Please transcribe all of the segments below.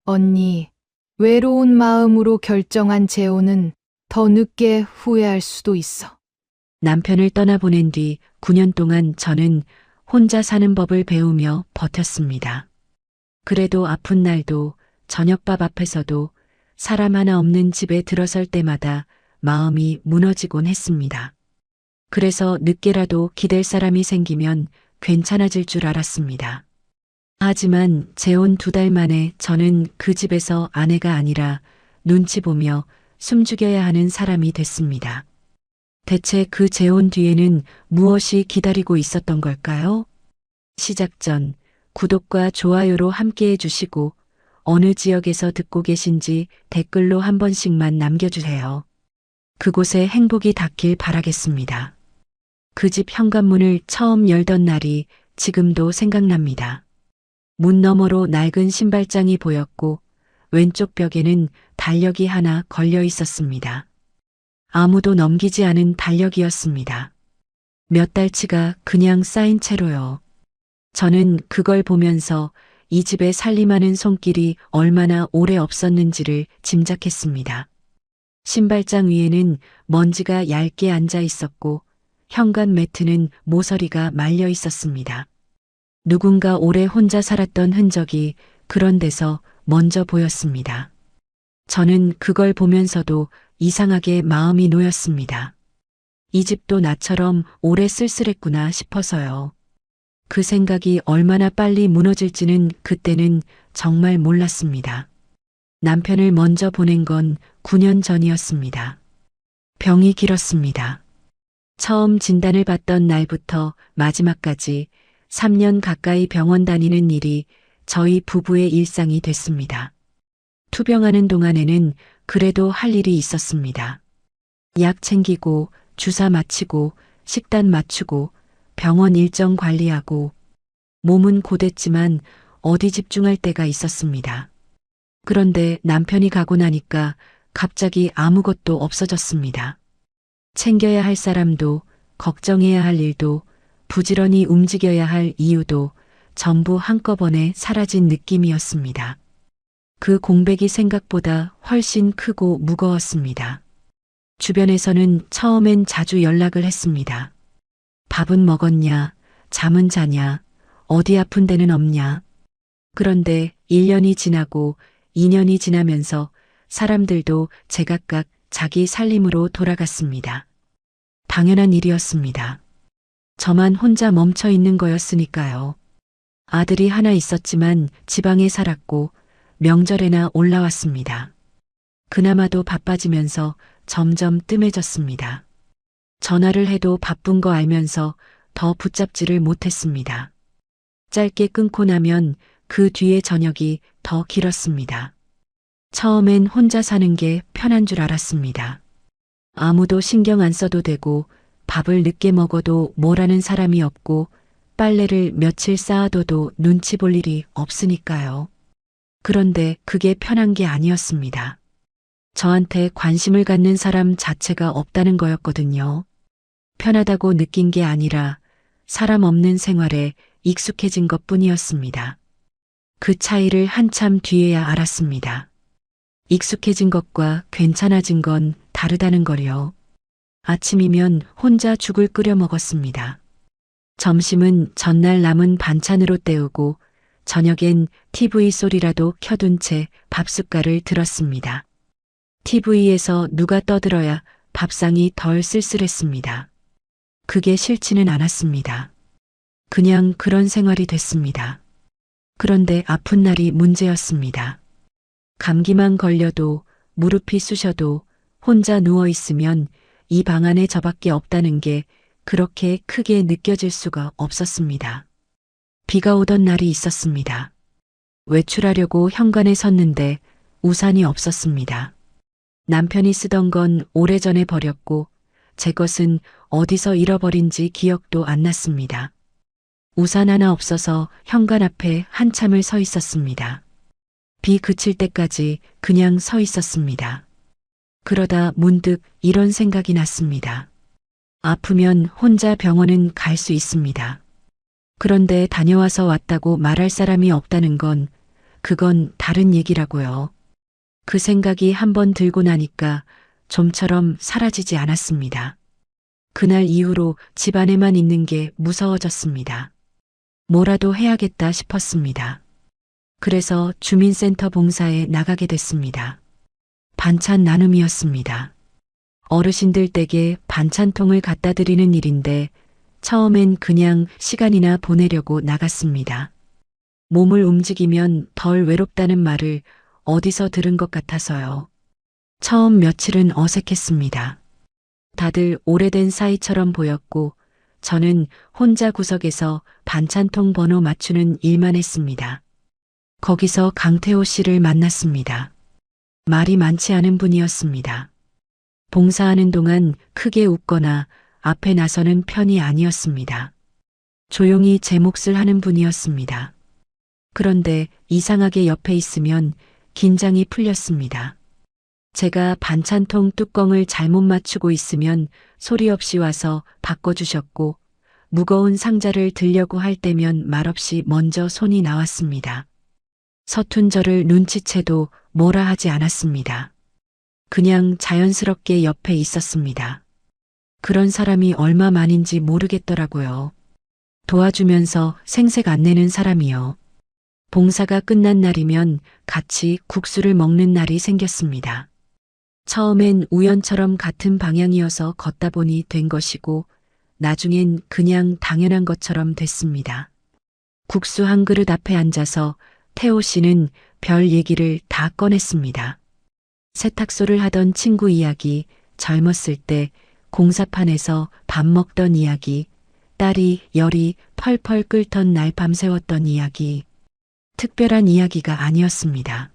언니, 외로운 마음으로 결정한 재혼은 더 늦게 후회할 수도 있어. 남편을 떠나보낸 뒤 9년 동안 저는 혼자 사는 법을 배우며 버텼습니다. 그래도 아픈 날도 저녁밥 앞에서도 사람 하나 없는 집에 들어설 때마다 마음이 무너지곤 했습니다. 그래서 늦게라도 기댈 사람이 생기면 괜찮아질 줄 알았습니다. 하지만 재혼 2달 만에 저는 그 집에서 아내가 아니라 눈치 보며 숨죽여야 하는 사람이 됐습니다. 대체 그 재혼 뒤에는 무엇이 기다리고 있었던 걸까요? 시작 전 구독과 좋아요로 함께 해주시고 어느 지역에서 듣고 계신지 댓글로 한 번씩만 남겨주세요. 그곳에 행복이 닿길 바라겠습니다. 그 집 현관문을 처음 열던 날이 지금도 생각납니다. 문 너머로 낡은 신발장이 보였고 왼쪽 벽에는 달력이 하나 걸려 있었습니다. 아무도 넘기지 않은 달력이었습니다. 몇 달치가 그냥 쌓인 채로요. 저는 그걸 보면서 이 집에 살림하는 손길이 얼마나 오래 없었는지를 짐작했습니다. 신발장 위에는 먼지가 얇게 앉아 있었고 현관 매트는 모서리가 말려 있었습니다. 누군가 오래 혼자 살았던 흔적이 그런 데서 먼저 보였습니다. 저는 그걸 보면서도 이상하게 마음이 놓였습니다. 이 집도 나처럼 오래 쓸쓸했구나 싶어서요. 그 생각이 얼마나 빨리 무너질지는 그때는 정말 몰랐습니다. 남편을 먼저 보낸 건 9년 전이었습니다. 병이 길었습니다. 처음 진단을 받던 날부터 마지막까지 3년 가까이 병원 다니는 일이 저희 부부의 일상이 됐습니다. 투병하는 동안에는 그래도 할 일이 있었습니다. 약 챙기고 주사 맞히고 식단 맞추고 병원 일정 관리하고 몸은 고됐지만 어디 집중할 때가 있었습니다. 그런데 남편이 가고 나니까 갑자기 아무것도 없어졌습니다. 챙겨야 할 사람도 걱정해야 할 일도 부지런히 움직여야 할 이유도 전부 한꺼번에 사라진 느낌이었습니다. 그 공백이 생각보다 훨씬 크고 무거웠습니다. 주변에서는 처음엔 자주 연락을 했습니다. 밥은 먹었냐? 잠은 자냐? 어디 아픈 데는 없냐? 그런데 1년이 지나고 2년이 지나면서 사람들도 제각각 자기 살림으로 돌아갔습니다. 당연한 일이었습니다. 저만 혼자 멈춰 있는 거였으니까요. 아들이 하나 있었지만 지방에 살았고 명절에나 올라왔습니다. 그나마도 바빠지면서 점점 뜸해졌습니다. 전화를 해도 바쁜 거 알면서 더 붙잡지를 못했습니다. 짧게 끊고 나면 그 뒤에 저녁이 더 길었습니다. 처음엔 혼자 사는 게 편한 줄 알았습니다. 아무도 신경 안 써도 되고 밥을 늦게 먹어도 뭐라는 사람이 없고 빨래를 며칠 쌓아둬도 눈치 볼 일이 없으니까요. 그런데 그게 편한 게 아니었습니다. 저한테 관심을 갖는 사람 자체가 없다는 거였거든요. 편하다고 느낀 게 아니라 사람 없는 생활에 익숙해진 것 뿐이었습니다. 그 차이를 한참 뒤에야 알았습니다. 익숙해진 것과 괜찮아진 건 다르다는 걸요. 아침이면 혼자 죽을 끓여 먹었습니다. 점심은 전날 남은 반찬으로 때우고 저녁엔 TV 소리라도 켜둔 채 밥숟갈을 들었습니다. TV에서 누가 떠들어야 밥상이 덜 쓸쓸했습니다. 그게 싫지는 않았습니다. 그냥 그런 생활이 됐습니다. 그런데 아픈 날이 문제였습니다. 감기만 걸려도 무릎이 쑤셔도 혼자 누워 있으면 이 방 안에 저밖에 없다는 게 그렇게 크게 느껴질 수가 없었습니다. 비가 오던 날이 있었습니다. 외출하려고 현관에 섰는데 우산이 없었습니다. 남편이 쓰던 건 오래전에 버렸고 제 것은 어디서 잃어버린지 기억도 안 났습니다. 우산 하나 없어서 현관 앞에 한참을 서 있었습니다. 비 그칠 때까지 그냥 서 있었습니다. 그러다 문득 이런 생각이 났습니다. 아프면 혼자 병원은 갈 수 있습니다. 그런데 다녀와서 왔다고 말할 사람이 없다는 건 그건 다른 얘기라고요. 그 생각이 한번 들고 나니까 좀처럼 사라지지 않았습니다. 그날 이후로 집 안에만 있는 게 무서워졌습니다. 뭐라도 해야겠다 싶었습니다. 그래서 주민센터 봉사에 나가게 됐습니다. 반찬 나눔이었습니다. 어르신들 댁에 반찬통을 갖다 드리는 일인데 처음엔 그냥 시간이나 보내려고 나갔습니다. 몸을 움직이면 덜 외롭다는 말을 어디서 들은 것 같아서요. 처음 며칠은 어색했습니다. 다들 오래된 사이처럼 보였고 저는 혼자 구석에서 반찬통 번호 맞추는 일만 했습니다. 거기서 강태호 씨를 만났습니다. 말이 많지 않은 분이었습니다. 봉사하는 동안 크게 웃거나 앞에 나서는 편이 아니었습니다. 조용히 제 몫을 하는 분이었습니다. 그런데 이상하게 옆에 있으면 긴장이 풀렸습니다. 제가 반찬통 뚜껑을 잘못 맞추고 있으면 소리 없이 와서 바꿔주셨고 무거운 상자를 들려고 할 때면 말없이 먼저 손이 나왔습니다. 서툰 저를 눈치채도 뭐라 하지 않았습니다. 그냥 자연스럽게 옆에 있었습니다. 그런 사람이 얼마만인지 모르겠더라고요. 도와주면서 생색 안 내는 사람이요. 봉사가 끝난 날이면 같이 국수를 먹는 날이 생겼습니다. 처음엔 우연처럼 같은 방향이어서 걷다 보니 된 것이고 나중엔 그냥 당연한 것처럼 됐습니다. 국수 한 그릇 앞에 앉아서 태호 씨는 별 얘기를 다 꺼냈습니다. 세탁소를 하던 친구 이야기, 젊었을 때 공사판에서 밥 먹던 이야기, 딸이 열이 펄펄 끓던 날 밤새웠던 이야기. 특별한 이야기가 아니었습니다.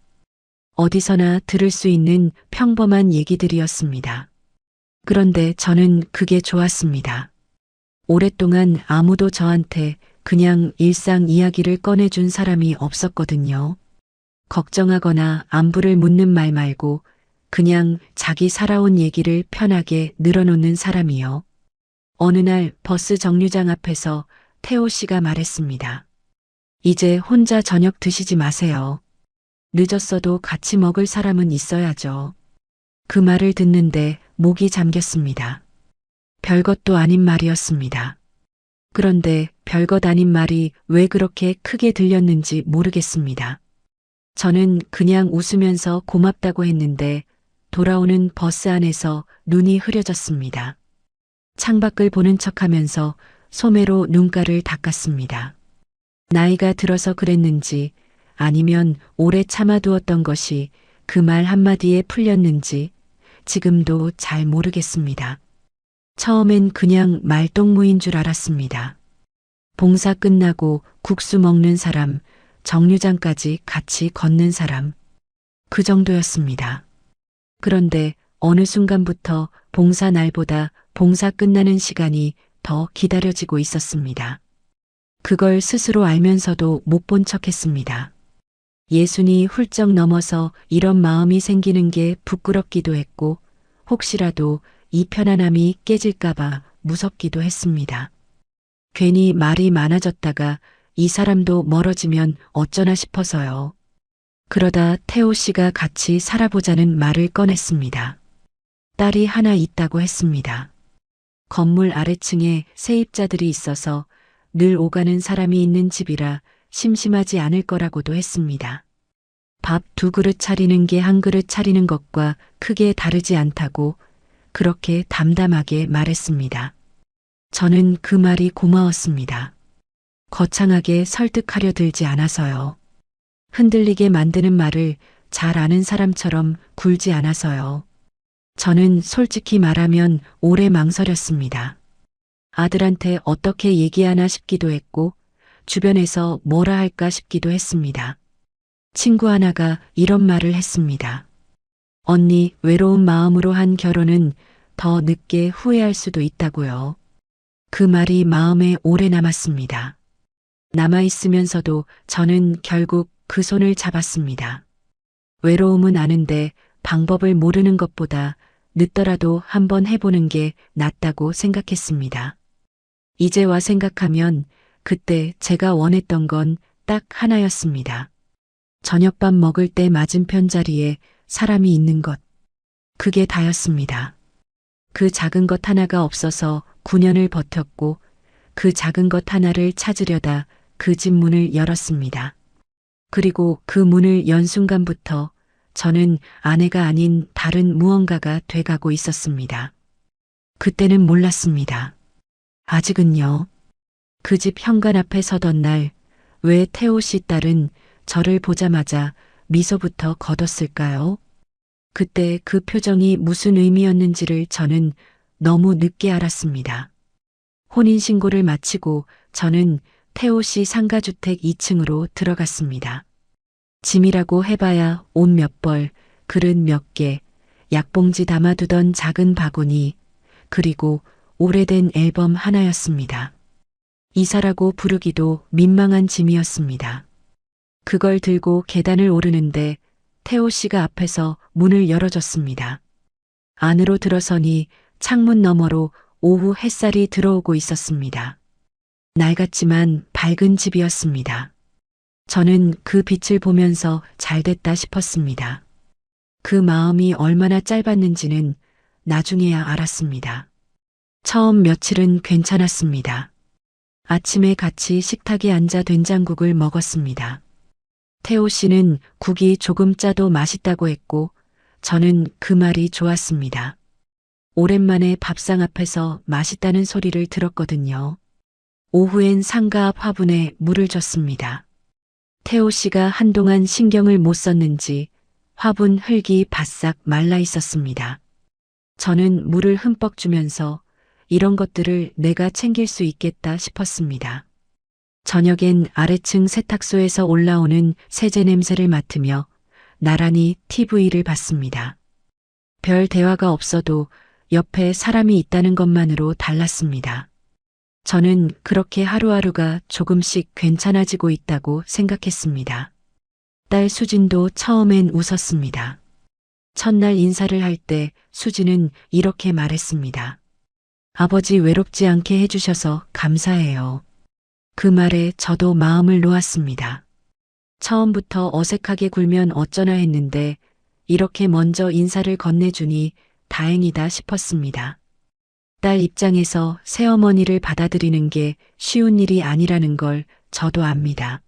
어디서나 들을 수 있는 평범한 얘기들이었습니다. 그런데 저는 그게 좋았습니다. 오랫동안 아무도 저한테 그냥 일상 이야기를 꺼내준 사람이 없었거든요. 걱정하거나 안부를 묻는 말 말고 그냥 자기 살아온 얘기를 편하게 늘어놓는 사람이요. 어느 날 버스 정류장 앞에서 태호 씨가 말했습니다. 이제 혼자 저녁 드시지 마세요. 늦었어도 같이 먹을 사람은 있어야죠. 그 말을 듣는데 목이 잠겼습니다. 별것도 아닌 말이었습니다. 그런데 별것 아닌 말이 왜 그렇게 크게 들렸는지 모르겠습니다. 저는 그냥 웃으면서 고맙다고 했는데 돌아오는 버스 안에서 눈이 흐려졌습니다. 창밖을 보는 척하면서 소매로 눈가를 닦았습니다. 나이가 들어서 그랬는지 아니면 오래 참아두었던 것이 그 말 한마디에 풀렸는지 지금도 잘 모르겠습니다. 처음엔 그냥 말동무인 줄 알았습니다. 봉사 끝나고 국수 먹는 사람, 정류장까지 같이 걷는 사람. 그 정도였습니다. 그런데 어느 순간부터 봉사 날보다 봉사 끝나는 시간이 더 기다려지고 있었습니다. 그걸 스스로 알면서도 못 본 척했습니다. 예순이 훌쩍 넘어서 이런 마음이 생기는 게 부끄럽기도 했고 혹시라도 이 편안함이 깨질까봐 무섭기도 했습니다. 괜히 말이 많아졌다가 이 사람도 멀어지면 어쩌나 싶어서요. 그러다 태호 씨가 같이 살아보자는 말을 꺼냈습니다. 딸이 하나 있다고 했습니다. 건물 아래층에 세입자들이 있어서 늘 오가는 사람이 있는 집이라 심심하지 않을 거라고도 했습니다. 밥 2그릇 차리는 게 1그릇 차리는 것과 크게 다르지 않다고 그렇게 담담하게 말했습니다. 저는 그 말이 고마웠습니다. 거창하게 설득하려 들지 않아서요. 흔들리게 만드는 말을 잘 아는 사람처럼 굴지 않아서요. 저는 솔직히 말하면 오래 망설였습니다. 아들한테 어떻게 얘기하나 싶기도 했고 주변에서 뭐라 할까 싶기도 했습니다. 친구 하나가 이런 말을 했습니다. 언니, 외로운 마음으로 한 결혼은 더 늦게 후회할 수도 있다고요. 그 말이 마음에 오래 남았습니다. 남아있으면서도 저는 결국 그 손을 잡았습니다. 외로움은 아는데 방법을 모르는 것보다 늦더라도 한번 해보는 게 낫다고 생각했습니다. 이제 와 생각하면 그때 제가 원했던 건 딱 하나였습니다. 저녁밥 먹을 때 맞은편 자리에 사람이 있는 것. 그게 다였습니다. 그 작은 것 하나가 없어서 9년을 버텼고 그 작은 것 하나를 찾으려다 그 집 문을 열었습니다. 그리고 그 문을 연 순간부터 저는 아내가 아닌 다른 무언가가 돼가고 있었습니다. 그때는 몰랐습니다. 아직은요. 그 집 현관 앞에 서던 날, 왜 태호 씨 딸은 저를 보자마자 미소부터 거뒀을까요? 그때 그 표정이 무슨 의미였는지를 저는 너무 늦게 알았습니다. 혼인신고를 마치고 저는 태호 씨 상가주택 2층으로 들어갔습니다. 짐이라고 해봐야 옷 몇 벌, 그릇 몇 개, 약봉지 담아두던 작은 바구니, 그리고 오래된 앨범 하나였습니다. 이사라고 부르기도 민망한 짐이었습니다. 그걸 들고 계단을 오르는데 태호 씨가 앞에서 문을 열어줬습니다. 안으로 들어서니 창문 너머로 오후 햇살이 들어오고 있었습니다. 낡았지만 밝은 집이었습니다. 저는 그 빛을 보면서 잘됐다 싶었습니다. 그 마음이 얼마나 짧았는지는 나중에야 알았습니다. 처음 며칠은 괜찮았습니다. 아침에 같이 식탁에 앉아 된장국을 먹었습니다. 태호 씨는 국이 조금 짜도 맛있다고 했고 저는 그 말이 좋았습니다. 오랜만에 밥상 앞에서 맛있다는 소리를 들었거든요. 오후엔 상가 앞 화분에 물을 줬습니다. 태호 씨가 한동안 신경을 못 썼는지 화분 흙이 바싹 말라 있었습니다. 저는 물을 흠뻑 주면서 이런 것들을 내가 챙길 수 있겠다 싶었습니다. 저녁엔 아래층 세탁소에서 올라오는 세제 냄새를 맡으며 나란히 TV를 봤습니다. 별 대화가 없어도 옆에 사람이 있다는 것만으로 달랐습니다. 저는 그렇게 하루하루가 조금씩 괜찮아지고 있다고 생각했습니다. 딸 수진도 처음엔 웃었습니다. 첫날 인사를 할 때 수진은 이렇게 말했습니다. 아버지 외롭지 않게 해주셔서 감사해요. 그 말에 저도 마음을 놓았습니다. 처음부터 어색하게 굴면 어쩌나 했는데 이렇게 먼저 인사를 건네주니 다행이다 싶었습니다. 딸 입장에서 새어머니를 받아들이는 게 쉬운 일이 아니라는 걸 저도 압니다.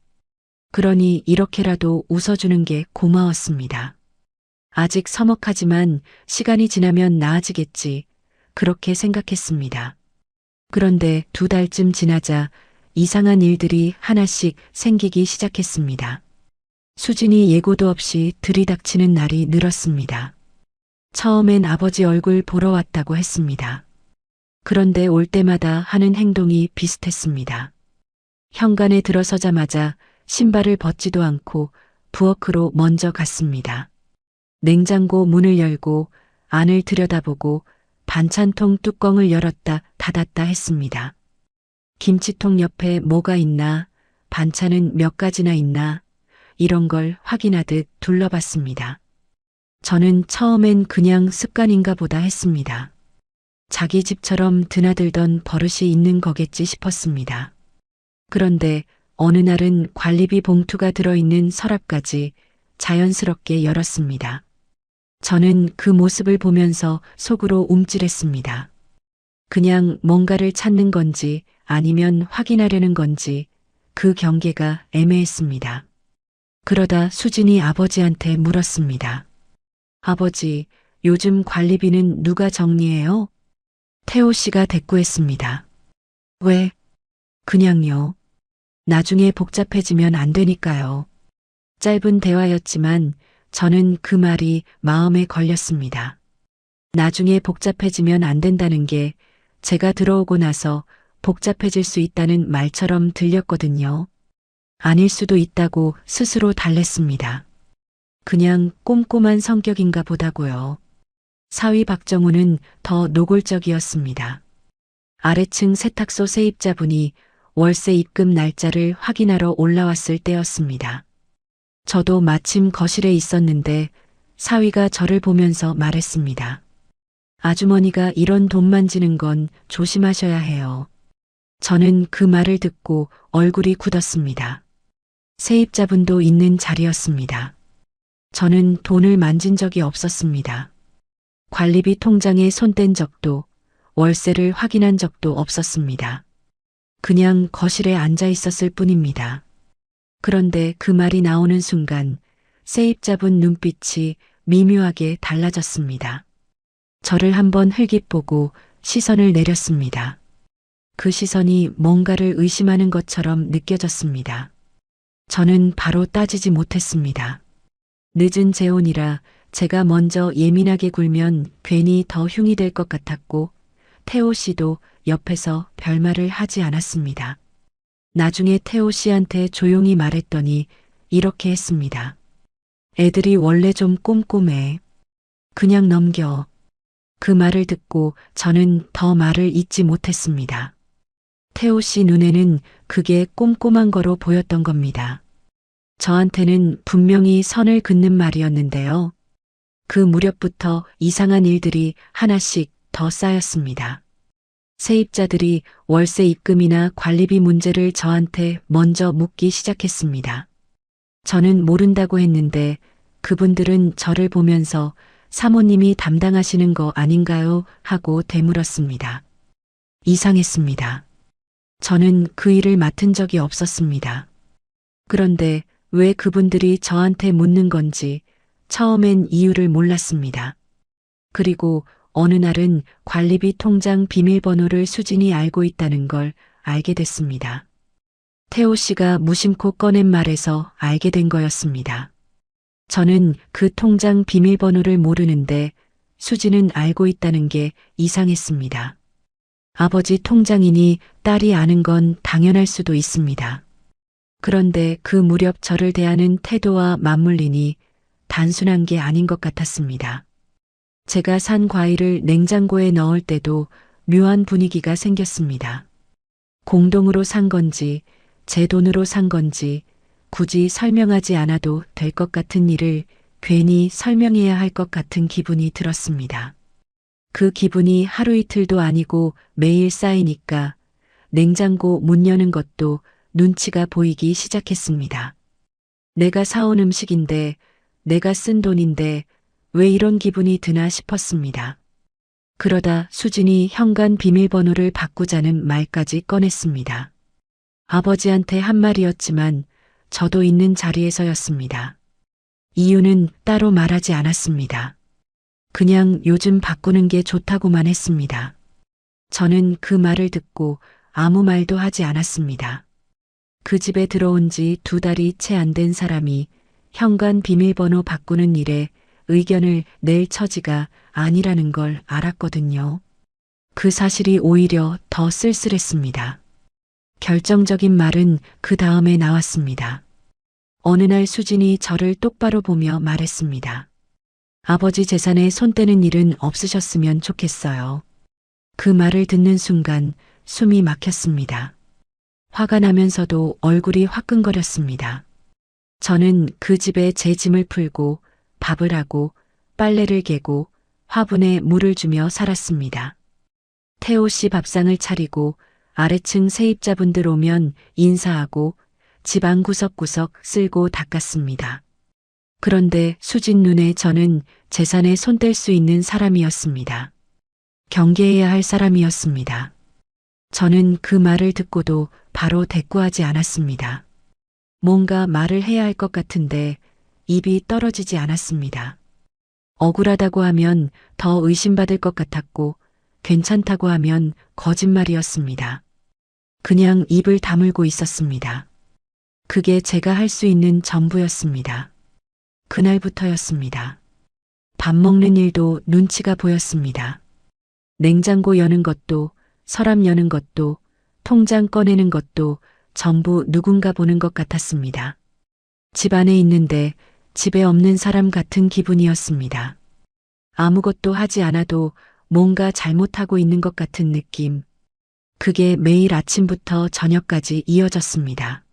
그러니 이렇게라도 웃어주는 게 고마웠습니다. 아직 서먹하지만 시간이 지나면 나아지겠지, 그렇게 생각했습니다. 그런데 2달쯤 지나자 이상한 일들이 하나씩 생기기 시작했습니다. 수진이 예고도 없이 들이닥치는 날이 늘었습니다. 처음엔 아버지 얼굴 보러 왔다고 했습니다. 그런데 올 때마다 하는 행동이 비슷했습니다. 현관에 들어서자마자 신발을 벗지도 않고 부엌으로 먼저 갔습니다. 냉장고 문을 열고 안을 들여다보고 반찬통 뚜껑을 열었다 닫았다 했습니다. 김치통 옆에 뭐가 있나, 반찬은 몇 가지나 있나, 이런 걸 확인하듯 둘러봤습니다. 저는 처음엔 그냥 습관인가 보다 했습니다. 자기 집처럼 드나들던 버릇이 있는 거겠지 싶었습니다. 그런데 어느 날은 관리비 봉투가 들어있는 서랍까지 자연스럽게 열었습니다. 저는 그 모습을 보면서 속으로 움찔했습니다. 그냥 뭔가를 찾는 건지 아니면 확인하려는 건지 그 경계가 애매했습니다. 그러다 수진이 아버지한테 물었습니다. 아버지, 요즘 관리비는 누가 정리해요? 태호 씨가 대꾸했습니다. 왜? 그냥요. 나중에 복잡해지면 안 되니까요. 짧은 대화였지만 저는 그 말이 마음에 걸렸습니다. 나중에 복잡해지면 안 된다는 게 제가 들어오고 나서 복잡해질 수 있다는 말처럼 들렸거든요. 아닐 수도 있다고 스스로 달랬습니다. 그냥 꼼꼼한 성격인가 보다고요. 사위 박정우는 더 노골적이었습니다. 아래층 세탁소 세입자분이 월세 입금 날짜를 확인하러 올라왔을 때였습니다. 저도 마침 거실에 있었는데 사위가 저를 보면서 말했습니다. 아주머니가 이런 돈 만지는 건 조심하셔야 해요. 저는 그 말을 듣고 얼굴이 굳었습니다. 세입자분도 있는 자리였습니다. 저는 돈을 만진 적이 없었습니다. 관리비 통장에 손 뗀 적도, 월세를 확인한 적도 없었습니다. 그냥 거실에 앉아 있었을 뿐입니다. 그런데 그 말이 나오는 순간 세입자분 눈빛이 미묘하게 달라졌습니다. 저를 한번 흘깃 보고 시선을 내렸습니다. 그 시선이 뭔가를 의심하는 것처럼 느껴졌습니다. 저는 바로 따지지 못했습니다. 늦은 재혼이라 제가 먼저 예민하게 굴면 괜히 더 흉이 될 것 같았고 태호 씨도 옆에서 별말을 하지 않았습니다. 나중에 태호 씨한테 조용히 말했더니 이렇게 했습니다. 애들이 원래 좀 꼼꼼해. 그냥 넘겨. 그 말을 듣고 저는 더 말을 잇지 못했습니다. 태호 씨 눈에는 그게 꼼꼼한 거로 보였던 겁니다. 저한테는 분명히 선을 긋는 말이었는데요. 그 무렵부터 이상한 일들이 하나씩 더 쌓였습니다. 세입자들이 월세 입금이나 관리비 문제를 저한테 먼저 묻기 시작했습니다. 저는 모른다고 했는데 그분들은 저를 보면서 사모님이 담당하시는 거 아닌가요? 하고 되물었습니다. 이상했습니다. 저는 그 일을 맡은 적이 없었습니다. 그런데 왜 그분들이 저한테 묻는 건지 처음엔 이유를 몰랐습니다. 그리고 어느 날은 관리비 통장 비밀번호를 수진이 알고 있다는 걸 알게 됐습니다. 태호 씨가 무심코 꺼낸 말에서 알게 된 거였습니다. 저는 그 통장 비밀번호를 모르는데 수진은 알고 있다는 게 이상했습니다. 아버지 통장이니 딸이 아는 건 당연할 수도 있습니다. 그런데 그 무렵 저를 대하는 태도와 맞물리니 단순한 게 아닌 것 같았습니다. 제가 산 과일을 냉장고에 넣을 때도 묘한 분위기가 생겼습니다. 공동으로 산 건지 제 돈으로 산 건지 굳이 설명하지 않아도 될 것 같은 일을 괜히 설명해야 할 것 같은 기분이 들었습니다. 그 기분이 하루 이틀도 아니고 매일 쌓이니까 냉장고 문 여는 것도 눈치가 보이기 시작했습니다. 내가 사온 음식인데, 내가 쓴 돈인데 왜 이런 기분이 드나 싶었습니다. 그러다 수진이 현관 비밀번호를 바꾸자는 말까지 꺼냈습니다. 아버지한테 한 말이었지만 저도 있는 자리에서였습니다. 이유는 따로 말하지 않았습니다. 그냥 요즘 바꾸는 게 좋다고만 했습니다. 저는 그 말을 듣고 아무 말도 하지 않았습니다. 그 집에 들어온 지 2달이 채 안 된 사람이 현관 비밀번호 바꾸는 일에 의견을 낼 처지가 아니라는 걸 알았거든요. 그 사실이 오히려 더 쓸쓸했습니다. 결정적인 말은 그 다음에 나왔습니다. 어느 날 수진이 저를 똑바로 보며 말했습니다. 아버지 재산에 손 떼는 일은 없으셨으면 좋겠어요. 그 말을 듣는 순간 숨이 막혔습니다. 화가 나면서도 얼굴이 화끈거렸습니다. 저는 그 집에 제 짐을 풀고 밥을 하고 빨래를 개고 화분에 물을 주며 살았습니다. 태호 씨 밥상을 차리고 아래층 세입자분들 오면 인사하고 집안 구석구석 쓸고 닦았습니다. 그런데 수진 눈에 저는 재산에 손 뗄 수 있는 사람이었습니다. 경계해야 할 사람이었습니다. 저는 그 말을 듣고도 바로 대꾸하지 않았습니다. 뭔가 말을 해야 할 것 같은데 입이 떨어지지 않았습니다. 억울하다고 하면 더 의심받을 것 같았고 괜찮다고 하면 거짓말이었습니다. 그냥 입을 다물고 있었습니다. 그게 제가 할 수 있는 전부였습니다. 그날부터였습니다. 밥 먹는 일도 눈치가 보였습니다. 냉장고 여는 것도 서랍 여는 것도 통장 꺼내는 것도 전부 누군가 보는 것 같았습니다. 집 안에 있는데 집에 없는 사람 같은 기분이었습니다. 아무것도 하지 않아도 뭔가 잘못하고 있는 것 같은 느낌. 그게 매일 아침부터 저녁까지 이어졌습니다.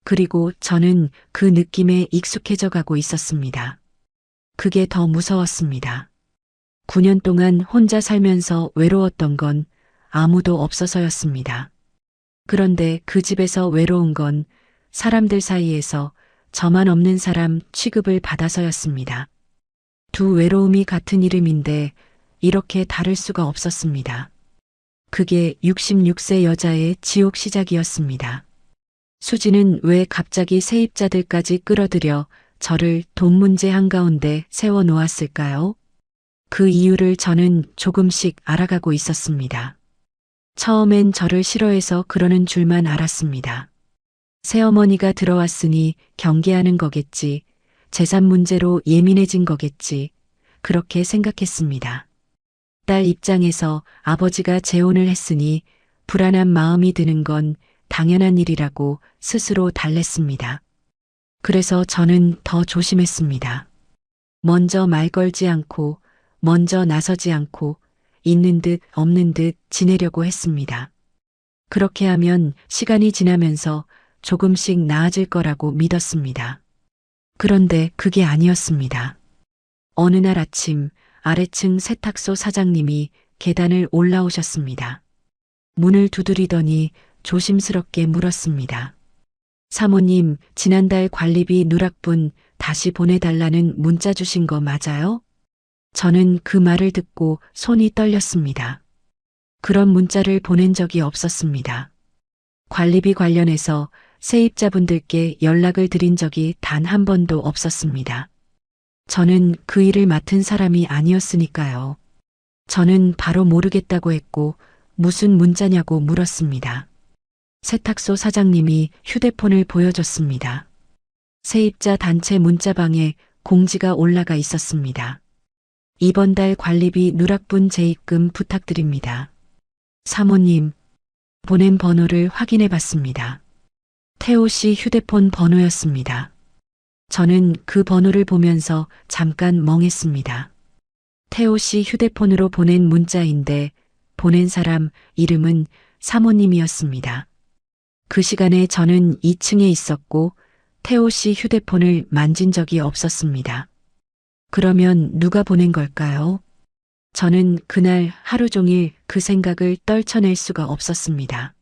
그리고 저는 그 느낌에 익숙해져 가고 있었습니다. 그게 더 무서웠습니다. 9년 동안 혼자 살면서 외로웠던 건 아무도 없어서였습니다. 그런데 그 집에서 외로운 건 사람들 사이에서 저만 없는 사람 취급을 받아서였습니다. 두 외로움이 같은 이름인데 이렇게 다를 수가 없었습니다. 그게 66세 여자의 지옥 시작이었습니다. 수지는 왜 갑자기 세입자들까지 끌어들여 저를 돈 문제 한가운데 세워놓았을까요? 그 이유를 저는 조금씩 알아가고 있었습니다. 처음엔 저를 싫어해서 그러는 줄만 알았습니다. 새어머니가 들어왔으니 경계하는 거겠지, 재산 문제로 예민해진 거겠지, 그렇게 생각했습니다. 딸 입장에서 아버지가 재혼을 했으니 불안한 마음이 드는 건 당연한 일이라고 스스로 달랬습니다. 그래서 저는 더 조심했습니다. 먼저 말 걸지 않고, 먼저 나서지 않고, 있는 듯 없는 듯 지내려고 했습니다. 그렇게 하면 시간이 지나면서 조금씩 나아질 거라고 믿었습니다. 그런데 그게 아니었습니다. 어느 날 아침 아래층 세탁소 사장님이 계단을 올라오셨습니다. 문을 두드리더니 조심스럽게 물었습니다. 사모님, 지난달 관리비 누락분 다시 보내달라는 문자 주신 거 맞아요? 저는 그 말을 듣고 손이 떨렸습니다. 그런 문자를 보낸 적이 없었습니다. 관리비 관련해서 세입자분들께 연락을 드린 적이 단 한 번도 없었습니다. 저는 그 일을 맡은 사람이 아니었으니까요. 저는 바로 모르겠다고 했고 무슨 문자냐고 물었습니다. 세탁소 사장님이 휴대폰을 보여줬습니다. 세입자 단체 문자방에 공지가 올라가 있었습니다. 이번 달 관리비 누락분 재입금 부탁드립니다. 사모님, 보낸 번호를 확인해 봤습니다. 태호 씨 휴대폰 번호였습니다. 저는 그 번호를 보면서 잠깐 멍했습니다. 태호 씨 휴대폰으로 보낸 문자인데 보낸 사람 이름은 사모님이었습니다. 그 시간에 저는 2층에 있었고 태호 씨 휴대폰을 만진 적이 없었습니다. 그러면 누가 보낸 걸까요? 저는 그날 하루 종일 그 생각을 떨쳐낼 수가 없었습니다.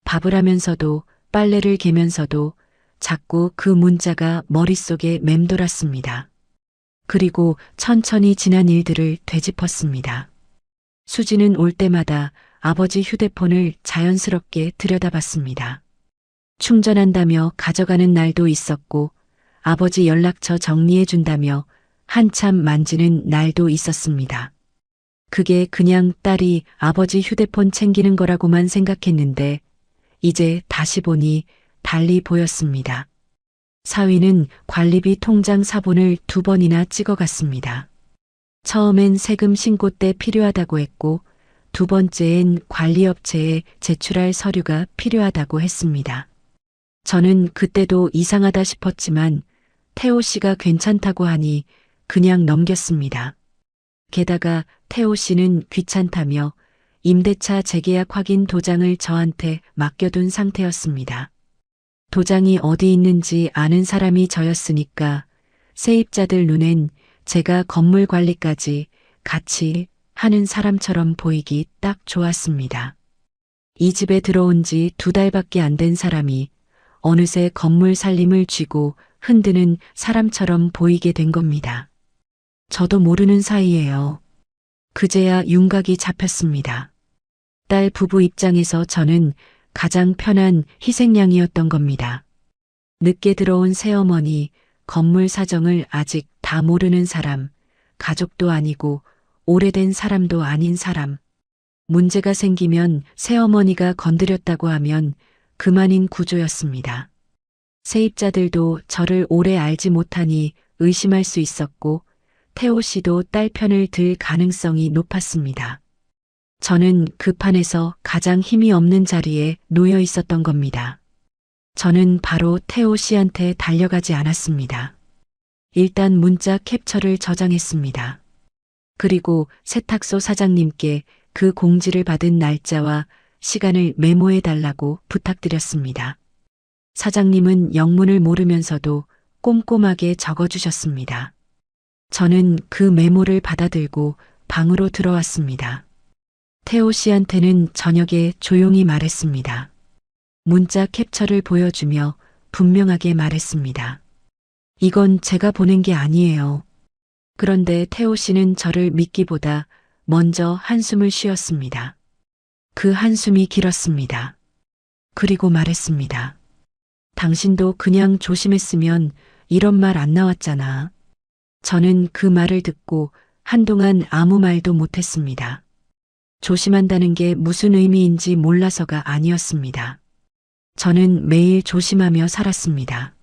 밥을 하면서도 빨래를 개면서도 자꾸 그 문자가 머릿속에 맴돌았습니다. 그리고 천천히 지난 일들을 되짚었습니다. 수지는 올 때마다 아버지 휴대폰을 자연스럽게 들여다봤습니다. 충전한다며 가져가는 날도 있었고 아버지 연락처 정리해준다며 한참 만지는 날도 있었습니다. 그게 그냥 딸이 아버지 휴대폰 챙기는 거라고만 생각했는데 이제 다시 보니 달리 보였습니다. 사위는 관리비 통장 사본을 2번이나 찍어갔습니다. 처음엔 세금 신고 때 필요하다고 했고 두 번째엔 관리업체에 제출할 서류가 필요하다고 했습니다. 저는 그때도 이상하다 싶었지만 태호 씨가 괜찮다고 하니 그냥 넘겼습니다. 게다가 태호 씨는 귀찮다며 임대차 재계약 확인 도장을 저한테 맡겨둔 상태였습니다. 도장이 어디 있는지 아는 사람이 저였으니까 세입자들 눈엔 제가 건물 관리까지 같이 하는 사람처럼 보이기 딱 좋았습니다. 이 집에 들어온 지 2달밖에 안 된 사람이 어느새 건물 살림을 쥐고 흔드는 사람처럼 보이게 된 겁니다. 저도 모르는 사이에요. 그제야 윤곽이 잡혔습니다. 딸 부부 입장에서 저는 가장 편한 희생양이었던 겁니다. 늦게 들어온 새어머니, 건물 사정을 아직 다 모르는 사람, 가족도 아니고 오래된 사람도 아닌 사람. 문제가 생기면 새어머니가 건드렸다고 하면 그만인 구조였습니다. 세입자들도 저를 오래 알지 못하니 의심할 수 있었고 태호 씨도 딸 편을 들 가능성이 높았습니다. 저는 그 판에서 가장 힘이 없는 자리에 놓여 있었던 겁니다. 저는 바로 태호 씨한테 달려가지 않았습니다. 일단 문자 캡처를 저장했습니다. 그리고 세탁소 사장님께 그 공지를 받은 날짜와 시간을 메모해 달라고 부탁드렸습니다. 사장님은 영문을 모르면서도 꼼꼼하게 적어주셨습니다. 저는 그 메모를 받아들고 방으로 들어왔습니다. 태호 씨한테는 저녁에 조용히 말했습니다. 문자 캡처를 보여주며 분명하게 말했습니다. 이건 제가 보낸 게 아니에요. 그런데 태호 씨는 저를 믿기보다 먼저 한숨을 쉬었습니다. 그 한숨이 길었습니다. 그리고 말했습니다. 당신도 그냥 조심했으면 이런 말 안 나왔잖아. 저는 그 말을 듣고 한동안 아무 말도 못했습니다. 조심한다는 게 무슨 의미인지 몰라서가 아니었습니다. 저는 매일 조심하며 살았습니다.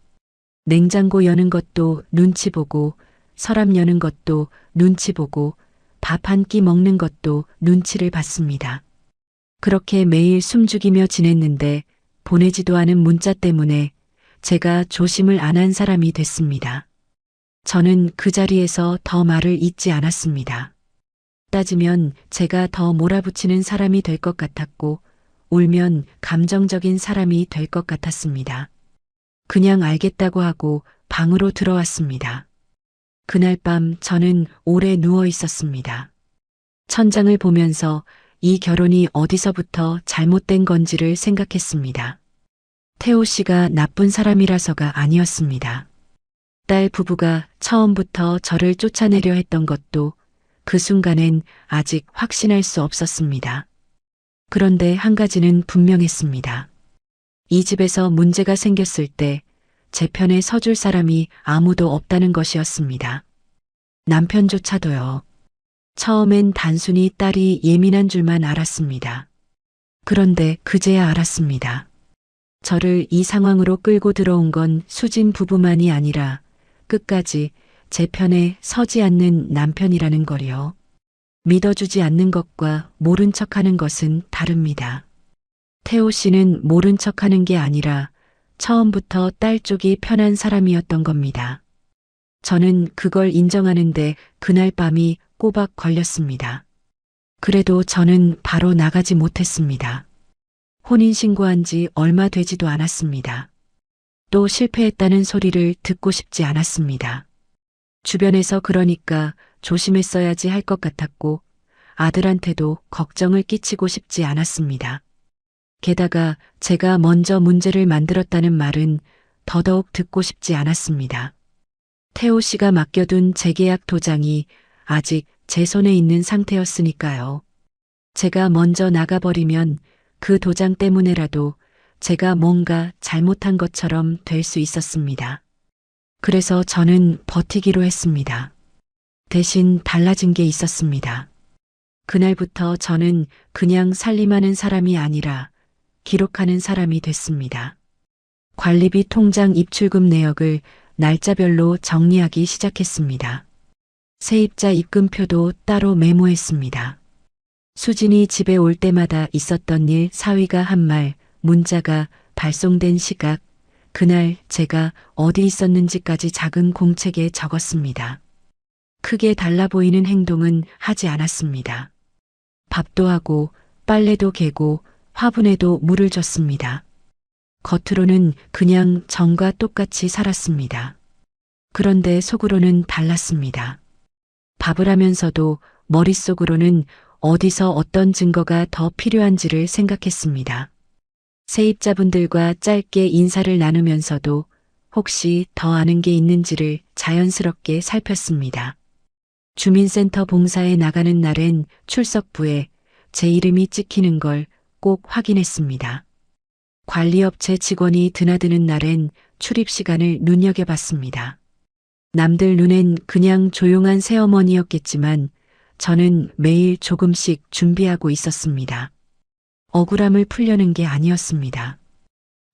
냉장고 여는 것도 눈치 보고, 서랍 여는 것도 눈치 보고, 밥 한 끼 먹는 것도 눈치를 봤습니다. 그렇게 매일 숨죽이며 지냈는데 보내지도 않은 문자 때문에 제가 조심을 안 한 사람이 됐습니다. 저는 그 자리에서 더 말을 잇지 않았습니다. 따지면 제가 더 몰아붙이는 사람이 될 것 같았고, 울면 감정적인 사람이 될 것 같았습니다. 그냥 알겠다고 하고 방으로 들어왔습니다. 그날 밤 저는 오래 누워 있었습니다. 천장을 보면서 이 결혼이 어디서부터 잘못된 건지를 생각했습니다. 태호 씨가 나쁜 사람이라서가 아니었습니다. 딸 부부가 처음부터 저를 쫓아내려 했던 것도 그 순간엔 아직 확신할 수 없었습니다. 그런데 한 가지는 분명했습니다. 이 집에서 문제가 생겼을 때 제 편에 서줄 사람이 아무도 없다는 것이었습니다. 남편조차도요. 처음엔 단순히 딸이 예민한 줄만 알았습니다. 그런데 그제야 알았습니다. 저를 이 상황으로 끌고 들어온 건 수진 부부만이 아니라 끝까지 제 편에 서지 않는 남편이라는 거요. 믿어주지 않는 것과 모른 척하는 것은 다릅니다. 태호 씨는 모른 척하는 게 아니라 처음부터 딸 쪽이 편한 사람이었던 겁니다. 저는 그걸 인정하는데 그날 밤이 꼬박 걸렸습니다. 그래도 저는 바로 나가지 못했습니다. 혼인신고한 지 얼마 되지도 않았습니다. 또 실패했다는 소리를 듣고 싶지 않았습니다. 주변에서 그러니까 조심했어야지 할 것 같았고 아들한테도 걱정을 끼치고 싶지 않았습니다. 게다가 제가 먼저 문제를 만들었다는 말은 더더욱 듣고 싶지 않았습니다. 태호 씨가 맡겨둔 재계약 도장이 아직 제 손에 있는 상태였으니까요. 제가 먼저 나가버리면 그 도장 때문에라도 제가 뭔가 잘못한 것처럼 될 수 있었습니다. 그래서 저는 버티기로 했습니다. 대신 달라진 게 있었습니다. 그날부터 저는 그냥 살림하는 사람이 아니라 기록하는 사람이 됐습니다. 관리비 통장 입출금 내역을 날짜별로 정리하기 시작했습니다. 세입자 입금표도 따로 메모했습니다. 수진이 집에 올 때마다 있었던 일, 사위가 한 말, 문자가 발송된 시각, 그날 제가 어디 있었는지까지 작은 공책에 적었습니다. 크게 달라 보이는 행동은 하지 않았습니다. 밥도 하고 빨래도 개고 화분에도 물을 줬습니다. 겉으로는 그냥 전과 똑같이 살았습니다. 그런데 속으로는 달랐습니다. 밥을 하면서도 머릿속으로는 어디서 어떤 증거가 더 필요한지를 생각했습니다. 세입자분들과 짧게 인사를 나누면서도 혹시 더 아는 게 있는지를 자연스럽게 살폈습니다. 주민센터 봉사에 나가는 날엔 출석부에 제 이름이 찍히는 걸 꼭 확인했습니다. 관리업체 직원이 드나드는 날엔 출입 시간을 눈여겨봤습니다. 남들 눈엔 그냥 조용한 새어머니였겠지만 저는 매일 조금씩 준비하고 있었습니다. 억울함을 풀려는 게 아니었습니다.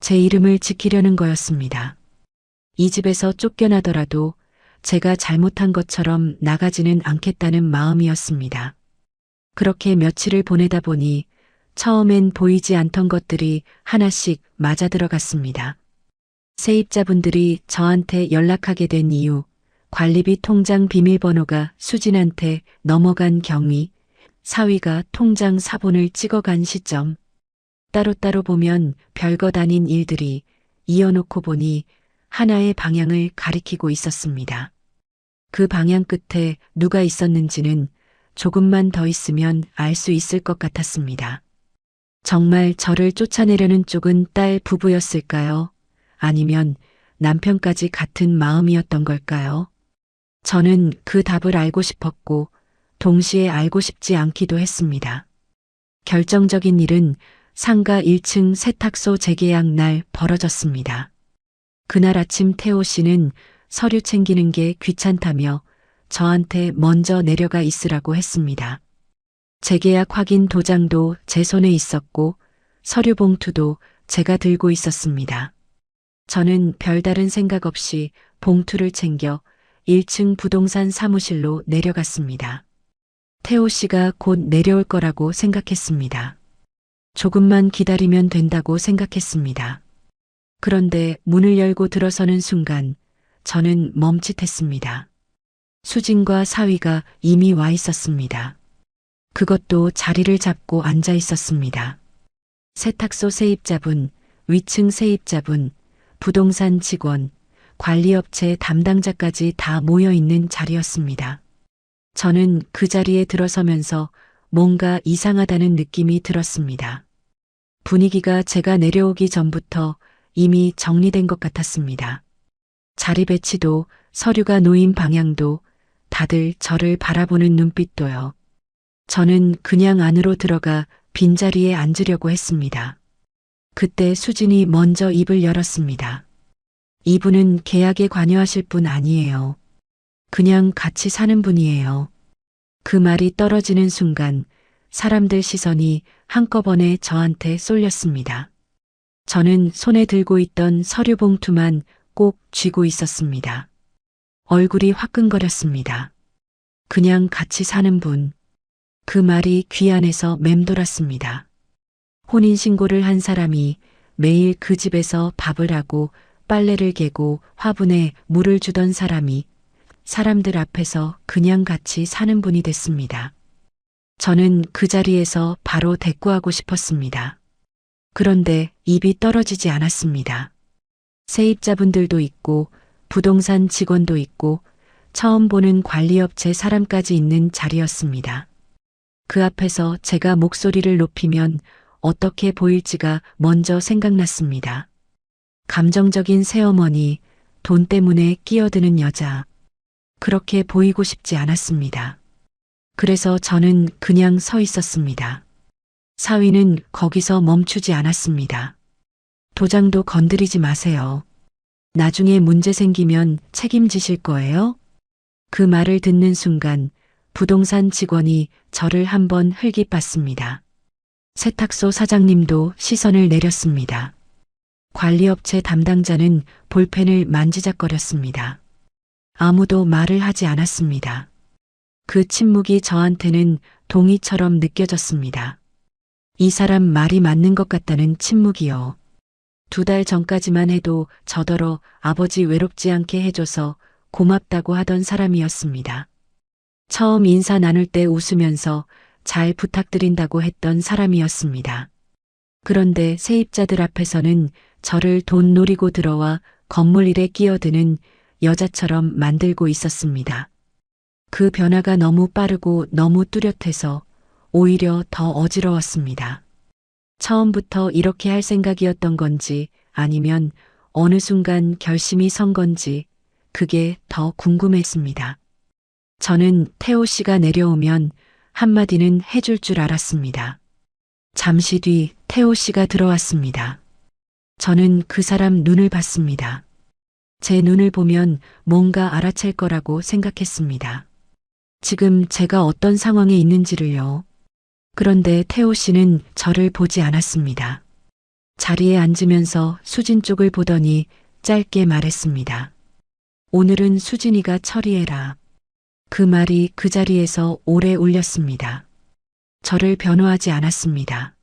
제 이름을 지키려는 거였습니다. 이 집에서 쫓겨나더라도 제가 잘못한 것처럼 나가지는 않겠다는 마음이었습니다. 그렇게 며칠을 보내다 보니 처음엔 보이지 않던 것들이 하나씩 맞아들어갔습니다. 세입자분들이 저한테 연락하게 된 이유, 관리비 통장 비밀번호가 수진한테 넘어간 경위, 사위가 통장 사본을 찍어간 시점, 따로따로 보면 별것 아닌 일들이 이어놓고 보니 하나의 방향을 가리키고 있었습니다. 그 방향 끝에 누가 있었는지는 조금만 더 있으면 알 수 있을 것 같았습니다. 정말 저를 쫓아내려는 쪽은 딸 부부였을까요? 아니면 남편까지 같은 마음이었던 걸까요? 저는 그 답을 알고 싶었고 동시에 알고 싶지 않기도 했습니다. 결정적인 일은 상가 1층 세탁소 재계약 날 벌어졌습니다. 그날 아침 태호 씨는 서류 챙기는 게 귀찮다며 저한테 먼저 내려가 있으라고 했습니다. 재계약 확인 도장도 제 손에 있었고 서류 봉투도 제가 들고 있었습니다. 저는 별다른 생각 없이 봉투를 챙겨 1층 부동산 사무실로 내려갔습니다. 태호 씨가 곧 내려올 거라고 생각했습니다. 조금만 기다리면 된다고 생각했습니다. 그런데 문을 열고 들어서는 순간 저는 멈칫했습니다. 수진과 사위가 이미 와 있었습니다. 그것도 자리를 잡고 앉아 있었습니다. 세탁소 세입자분, 위층 세입자분, 부동산 직원, 관리업체 담당자까지 다 모여 있는 자리였습니다. 저는 그 자리에 들어서면서 뭔가 이상하다는 느낌이 들었습니다. 분위기가 제가 내려오기 전부터 이미 정리된 것 같았습니다. 자리 배치도 서류가 놓인 방향도 다들 저를 바라보는 눈빛도요. 저는 그냥 안으로 들어가 빈자리에 앉으려고 했습니다. 그때 수진이 먼저 입을 열었습니다. 이분은 계약에 관여하실 분 아니에요. 그냥 같이 사는 분이에요. 그 말이 떨어지는 순간 사람들 시선이 한꺼번에 저한테 쏠렸습니다. 저는 손에 들고 있던 서류 봉투만 꼭 쥐고 있었습니다. 얼굴이 화끈거렸습니다. 그냥 같이 사는 분. 그 말이 귀 안에서 맴돌았습니다. 혼인신고를 한 사람이 매일 그 집에서 밥을 하고 빨래를 개고 화분에 물을 주던 사람이 사람들 앞에서 그냥 같이 사는 분이 됐습니다. 저는 그 자리에서 바로 대꾸하고 싶었습니다. 그런데 입이 떨어지지 않았습니다. 세입자분들도 있고 부동산 직원도 있고 처음 보는 관리업체 사람까지 있는 자리였습니다. 그 앞에서 제가 목소리를 높이면 어떻게 보일지가 먼저 생각났습니다. 감정적인 새어머니, 돈 때문에 끼어드는 여자. 그렇게 보이고 싶지 않았습니다. 그래서 저는 그냥 서 있었습니다. 사위는 거기서 멈추지 않았습니다. 도장도 건드리지 마세요. 나중에 문제 생기면 책임지실 거예요? 그 말을 듣는 순간 부동산 직원이 저를 한번 흘깃봤습니다. 세탁소 사장님도 시선을 내렸습니다. 관리업체 담당자는 볼펜을 만지작거렸습니다. 아무도 말을 하지 않았습니다. 그 침묵이 저한테는 동의처럼 느껴졌습니다. 이 사람 말이 맞는 것 같다는 침묵이요. 2달 전까지만 해도 저더러 아버지 외롭지 않게 해줘서 고맙다고 하던 사람이었습니다. 처음 인사 나눌 때 웃으면서 잘 부탁드린다고 했던 사람이었습니다. 그런데 세입자들 앞에서는 저를 돈 노리고 들어와 건물 일에 끼어드는 여자처럼 만들고 있었습니다. 그 변화가 너무 빠르고 너무 뚜렷해서 오히려 더 어지러웠습니다. 처음부터 이렇게 할 생각이었던 건지 아니면 어느 순간 결심이 선 건지 그게 더 궁금했습니다. 저는 태호 씨가 내려오면 한마디는 해줄 줄 알았습니다. 잠시 뒤 태호 씨가 들어왔습니다. 저는 그 사람 눈을 봤습니다. 제 눈을 보면 뭔가 알아챌 거라고 생각했습니다. 지금 제가 어떤 상황에 있는지를요. 그런데 태호 씨는 저를 보지 않았습니다. 자리에 앉으면서 수진 쪽을 보더니 짧게 말했습니다. 오늘은 수진이가 처리해라. 그 말이 그 자리에서 오래 울렸습니다. 저를 변호하지 않았습니다.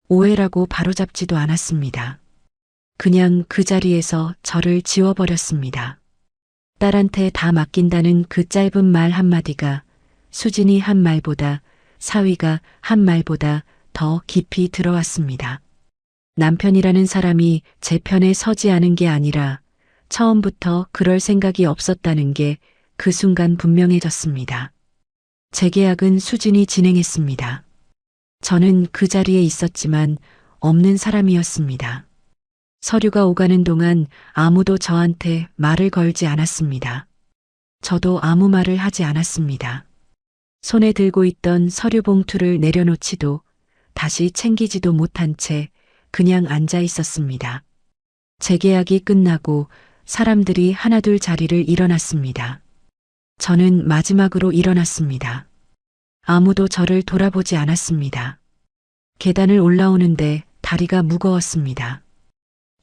오해라고 바로잡지도 않았습니다. 그냥 그 자리에서 저를 지워버렸습니다. 딸한테 다 맡긴다는 그 짧은 말 한마디가 수진이 한 말보다 사위가 한 말보다 더 깊이 들어왔습니다. 남편이라는 사람이 제 편에 서지 않은 게 아니라 처음부터 그럴 생각이 없었다는 게 그 순간 분명해졌습니다. 재계약은 수진이 진행했습니다. 저는 그 자리에 있었지만 없는 사람이었습니다. 서류가 오가는 동안 아무도 저한테 말을 걸지 않았습니다. 저도 아무 말을 하지 않았습니다. 손에 들고 있던 서류 봉투를 내려놓지도 다시 챙기지도 못한 채 그냥 앉아 있었습니다. 재계약이 끝나고 사람들이 하나둘 자리를 일어났습니다. 저는 마지막으로 일어났습니다. 아무도 저를 돌아보지 않았습니다. 계단을 올라오는데 다리가 무거웠습니다.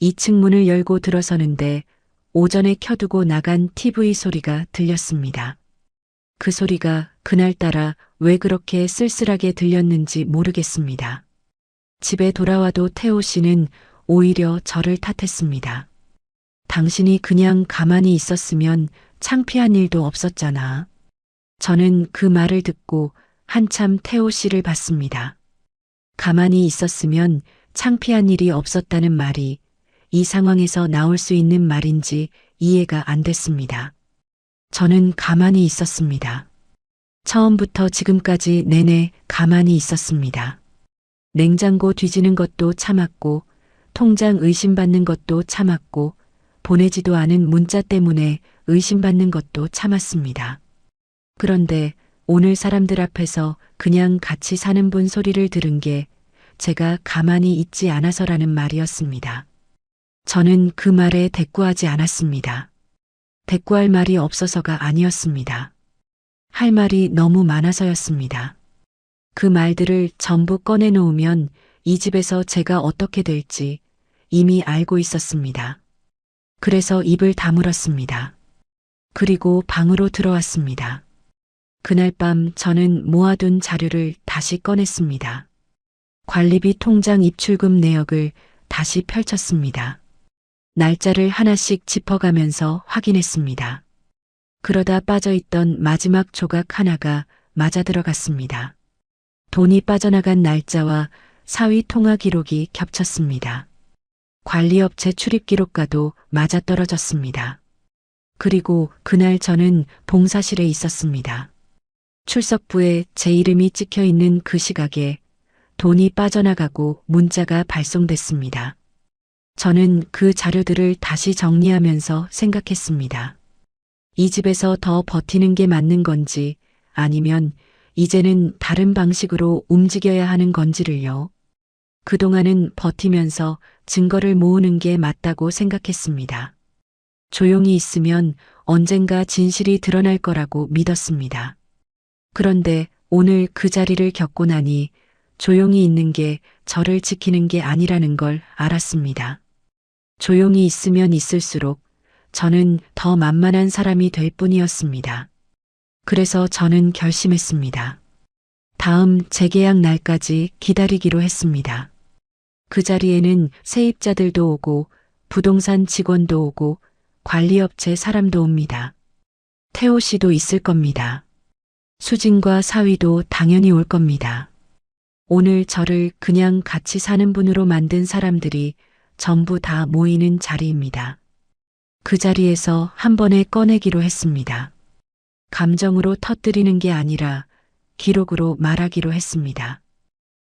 2층 문을 열고 들어서는데 오전에 켜두고 나간 TV 소리가 들렸습니다. 그 소리가 그날따라 왜 그렇게 쓸쓸하게 들렸는지 모르겠습니다. 집에 돌아와도 태호 씨는 오히려 저를 탓했습니다. 당신이 그냥 가만히 있었으면 창피한 일도 없었잖아. 저는 그 말을 듣고 한참 태호 씨를 봤습니다. 가만히 있었으면 창피한 일이 없었다는 말이 이 상황에서 나올 수 있는 말인지 이해가 안 됐습니다. 저는 가만히 있었습니다. 처음부터 지금까지 내내 가만히 있었습니다. 냉장고 뒤지는 것도 참았고, 통장 의심받는 것도 참았고, 보내지도 않은 문자 때문에 의심받는 것도 참았습니다. 그런데 오늘 사람들 앞에서 그냥 같이 사는 분 소리를 들은 게 제가 가만히 있지 않아서라는 말이었습니다. 저는 그 말에 대꾸하지 않았습니다. 대꾸할 말이 없어서가 아니었습니다. 할 말이 너무 많아서였습니다. 그 말들을 전부 꺼내놓으면 이 집에서 제가 어떻게 될지 이미 알고 있었습니다. 그래서 입을 다물었습니다. 그리고 방으로 들어왔습니다. 그날 밤 저는 모아둔 자료를 다시 꺼냈습니다. 관리비 통장 입출금 내역을 다시 펼쳤습니다. 날짜를 하나씩 짚어가면서 확인했습니다. 그러다 빠져있던 마지막 조각 하나가 맞아 들어갔습니다. 돈이 빠져나간 날짜와 사위 통화 기록이 겹쳤습니다. 관리업체 출입 기록과도 맞아떨어졌습니다. 그리고 그날 저는 봉사실에 있었습니다. 출석부에 제 이름이 찍혀 있는 그 시각에 돈이 빠져나가고 문자가 발송됐습니다. 저는 그 자료들을 다시 정리하면서 생각했습니다. 이 집에서 더 버티는 게 맞는 건지 아니면 이제는 다른 방식으로 움직여야 하는 건지를요. 그동안은 버티면서 증거를 모으는 게 맞다고 생각했습니다. 조용히 있으면 언젠가 진실이 드러날 거라고 믿었습니다. 그런데 오늘 그 자리를 겪고 나니 조용히 있는 게 저를 지키는 게 아니라는 걸 알았습니다. 조용히 있으면 있을수록 저는 더 만만한 사람이 될 뿐이었습니다. 그래서 저는 결심했습니다. 다음 재계약 날까지 기다리기로 했습니다. 그 자리에는 세입자들도 오고 부동산 직원도 오고 관리업체 사람도 옵니다. 태호 씨도 있을 겁니다. 수진과 사위도 당연히 올 겁니다. 오늘 저를 그냥 같이 사는 분으로 만든 사람들이 전부 다 모이는 자리입니다. 그 자리에서 한 번에 꺼내기로 했습니다. 감정으로 터뜨리는 게 아니라 기록으로 말하기로 했습니다.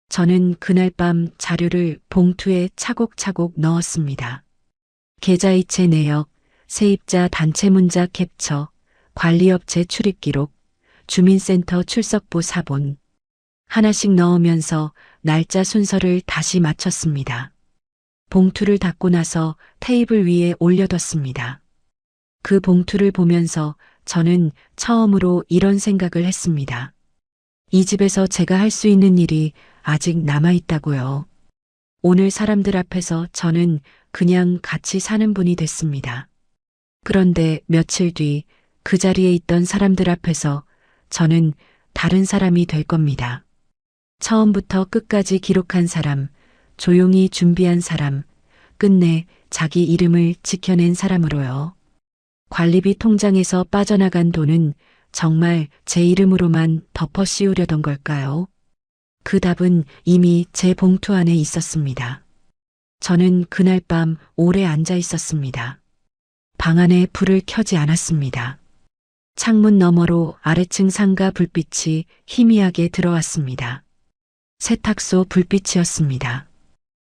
저는 그날 밤 자료를 봉투에 차곡차곡 넣었습니다. 계좌이체 내역, 세입자 단체 문자 캡처, 관리업체 출입 기록, 주민센터 출석부 사본. 하나씩 넣으면서 날짜 순서를 다시 맞췄습니다. 봉투를 닫고 나서 테이블 위에 올려뒀습니다. 그 봉투를 보면서 저는 처음으로 이런 생각을 했습니다. 이 집에서 제가 할 수 있는 일이 아직 남아있다고요. 오늘 사람들 앞에서 저는 그냥 같이 사는 분이 됐습니다. 그런데 며칠 뒤 그 자리에 있던 사람들 앞에서 저는 다른 사람이 될 겁니다. 처음부터 끝까지 기록한 사람, 조용히 준비한 사람, 끝내 자기 이름을 지켜낸 사람으로요. 관리비 통장에서 빠져나간 돈은 정말 제 이름으로만 덮어 씌우려던 걸까요? 그 답은 이미 제 봉투 안에 있었습니다. 저는 그날 밤 오래 앉아 있었습니다. 방 안에 불을 켜지 않았습니다. 창문 너머로 아래층 상가 불빛이 희미하게 들어왔습니다. 세탁소 불빛이었습니다.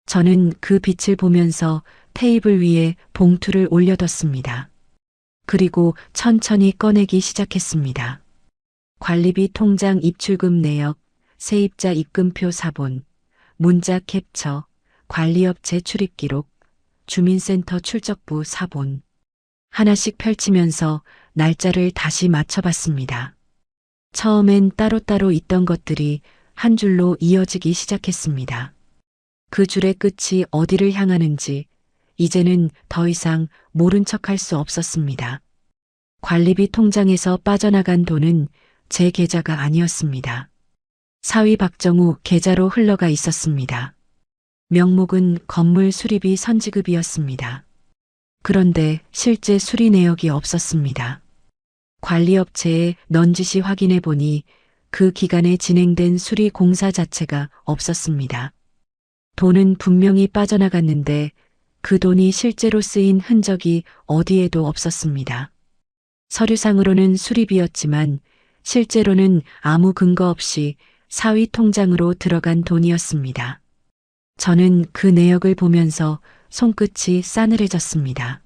저는 그 빛을 보면서 테이블 위에 봉투를 올려뒀습니다. 그리고 천천히 꺼내기 시작했습니다. 관리비 통장 입출금 내역, 세입자 입금표 사본, 문자 캡처, 관리업체 출입 기록, 주민센터 출적부 사본. 하나씩 펼치면서 날짜를 다시 맞춰봤습니다. 처음엔 따로따로 있던 것들이 한 줄로 이어지기 시작했습니다. 그 줄의 끝이 어디를 향하는지 이제는 더 이상 모른 척할 수 없었습니다. 관리비 통장에서 빠져나간 돈은 제 계좌가 아니었습니다. 사위 박정우 계좌로 흘러가 있었습니다. 명목은 건물 수리비 선지급이었습니다. 그런데 실제 수리 내역이 없었습니다. 관리업체에 넌지시 확인해 보니 그 기간에 진행된 수리 공사 자체가 없었습니다. 돈은 분명히 빠져나갔는데 그 돈이 실제로 쓰인 흔적이 어디에도 없었습니다. 서류상으로는 수리비였지만 실제로는 아무 근거 없이 사위 통장으로 들어간 돈이었습니다. 저는 그 내역을 보면서 손끝이 싸늘해졌습니다.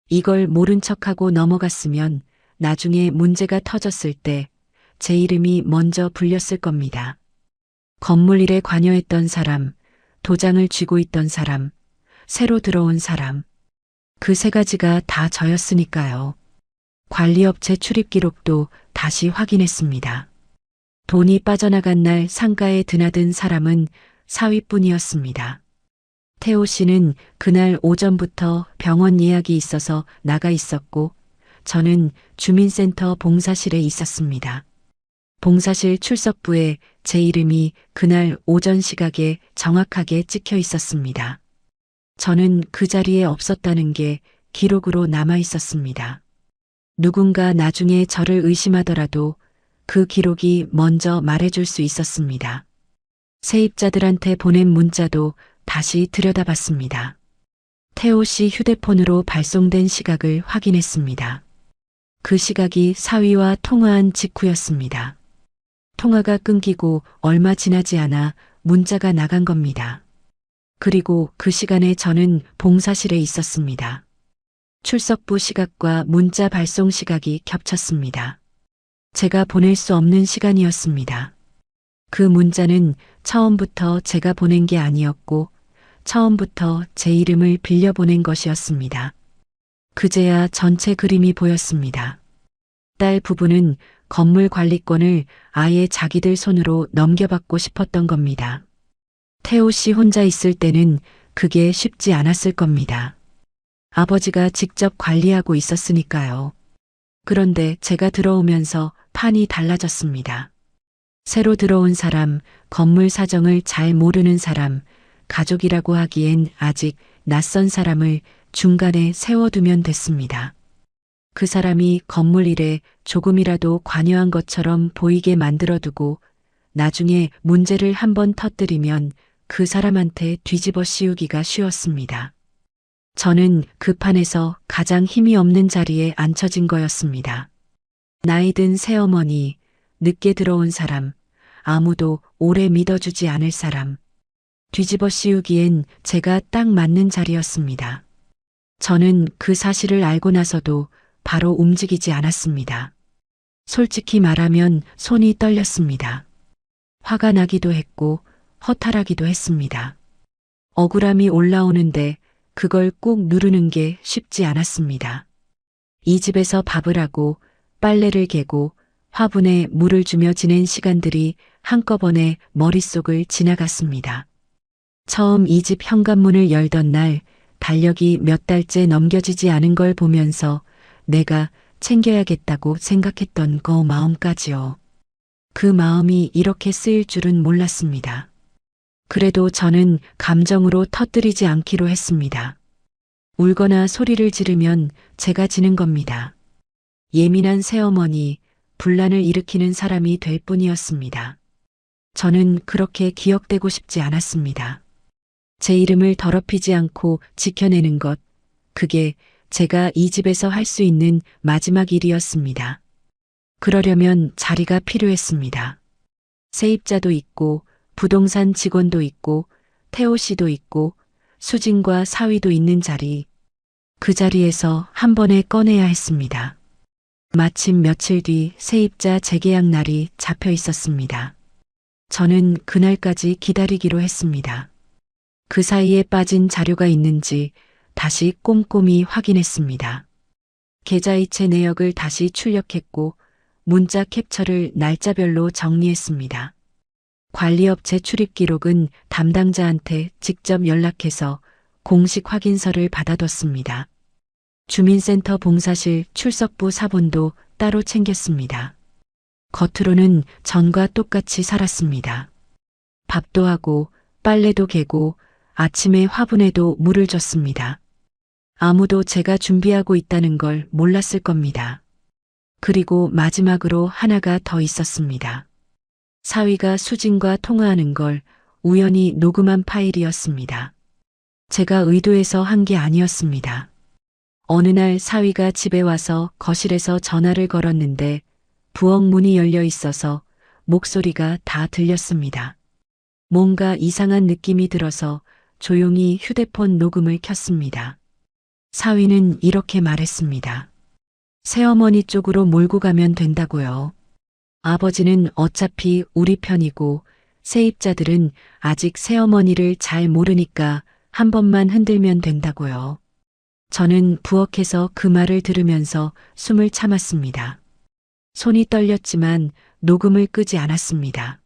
이걸 모른 척하고 넘어갔으면 나중에 문제가 터졌을 때 제 이름이 먼저 불렸을 겁니다. 건물 일에 관여했던 사람, 도장을 쥐고 있던 사람, 새로 들어온 사람, 그 세 가지가 다 저였으니까요. 관리업체 출입 기록도 다시 확인했습니다. 돈이 빠져나간 날 상가에 드나든 사람은 사위뿐이었습니다. 태호 씨는 그날 오전부터 병원 예약이 있어서 나가 있었고 저는 주민센터 봉사실에 있었습니다. 봉사실 출석부에 제 이름이 그날 오전 시각에 정확하게 찍혀 있었습니다. 저는 그 자리에 없었다는 게 기록으로 남아 있었습니다. 누군가 나중에 저를 의심하더라도 그 기록이 먼저 말해줄 수 있었습니다. 세입자들한테 보낸 문자도 다시 들여다봤습니다. 태호 씨 휴대폰으로 발송된 시각을 확인했습니다. 그 시각이 사위와 통화한 직후였습니다. 통화가 끊기고 얼마 지나지 않아 문자가 나간 겁니다. 그리고 그 시간에 저는 봉사실에 있었습니다. 출석부 시각과 문자 발송 시각이 겹쳤습니다. 제가 보낼 수 없는 시간이었습니다. 그 문자는 처음부터 제가 보낸 게 아니었고 처음부터 제 이름을 빌려 보낸 것이었습니다. 그제야 전체 그림이 보였습니다. 딸 부부는 건물 관리권을 아예 자기들 손으로 넘겨받고 싶었던 겁니다. 태호 씨 혼자 있을 때는 그게 쉽지 않았을 겁니다. 아버지가 직접 관리하고 있었으니까요. 그런데 제가 들어오면서 판이 달라졌습니다. 새로 들어온 사람, 건물 사정을 잘 모르는 사람, 가족이라고 하기엔 아직 낯선 사람을 중간에 세워두면 됐습니다. 그 사람이 건물 일에 조금이라도 관여한 것처럼 보이게 만들어두고 나중에 문제를 한번 터뜨리면 그 사람한테 뒤집어 씌우기가 쉬웠습니다. 저는 그 판에서 가장 힘이 없는 자리에 앉혀진 거였습니다. 나이 든 새어머니, 늦게 들어온 사람, 아무도 오래 믿어주지 않을 사람, 뒤집어 씌우기엔 제가 딱 맞는 자리였습니다. 저는 그 사실을 알고 나서도 바로 움직이지 않았습니다. 솔직히 말하면 손이 떨렸습니다. 화가 나기도 했고 허탈하기도 했습니다. 억울함이 올라오는데 그걸 꾹 누르는 게 쉽지 않았습니다. 이 집에서 밥을 하고 빨래를 개고 화분에 물을 주며 지낸 시간들이 한꺼번에 머릿속을 지나갔습니다. 처음 이 집 현관문을 열던 날 달력이 몇 달째 넘겨지지 않은 걸 보면서 내가 챙겨야겠다고 생각했던 그 마음까지요. 그 마음이 이렇게 쓰일 줄은 몰랐습니다. 그래도 저는 감정으로 터뜨리지 않기로 했습니다. 울거나 소리를 지르면 제가 지는 겁니다. 예민한 새어머니, 분란을 일으키는 사람이 될 뿐이었습니다. 저는 그렇게 기억되고 싶지 않았습니다. 제 이름을 더럽히지 않고 지켜내는 것, 그게 제가 이 집에서 할 수 있는 마지막 일이었습니다. 그러려면 자리가 필요했습니다. 세입자도 있고 부동산 직원도 있고 태호 씨도 있고 수진과 사위도 있는 자리, 그 자리에서 한 번에 꺼내야 했습니다. 마침 며칠 뒤 세입자 재계약 날이 잡혀 있었습니다. 저는 그날까지 기다리기로 했습니다. 그 사이에 빠진 자료가 있는지 다시 꼼꼼히 확인했습니다. 계좌이체 내역을 다시 출력했고 문자 캡처를 날짜별로 정리했습니다. 관리업체 출입 기록은 담당자한테 직접 연락해서 공식 확인서를 받아뒀습니다. 주민센터 봉사실 출석부 사본도 따로 챙겼습니다. 겉으로는 전과 똑같이 살았습니다. 밥도 하고 빨래도 개고 아침에 화분에도 물을 줬습니다. 아무도 제가 준비하고 있다는 걸 몰랐을 겁니다. 그리고 마지막으로 하나가 더 있었습니다. 사위가 수진과 통화하는 걸 우연히 녹음한 파일이었습니다. 제가 의도해서 한 게 아니었습니다. 어느 날 사위가 집에 와서 거실에서 전화를 걸었는데 부엌 문이 열려 있어서 목소리가 다 들렸습니다. 뭔가 이상한 느낌이 들어서 조용히 휴대폰 녹음을 켰습니다. 사위는 이렇게 말했습니다. 새어머니 쪽으로 몰고 가면 된다고요. 아버지는 어차피 우리 편이고 세입자들은 아직 새어머니를 잘 모르니까 한 번만 흔들면 된다고요. 저는 부엌에서 그 말을 들으면서 숨을 참았습니다. 손이 떨렸지만 녹음을 끄지 않았습니다.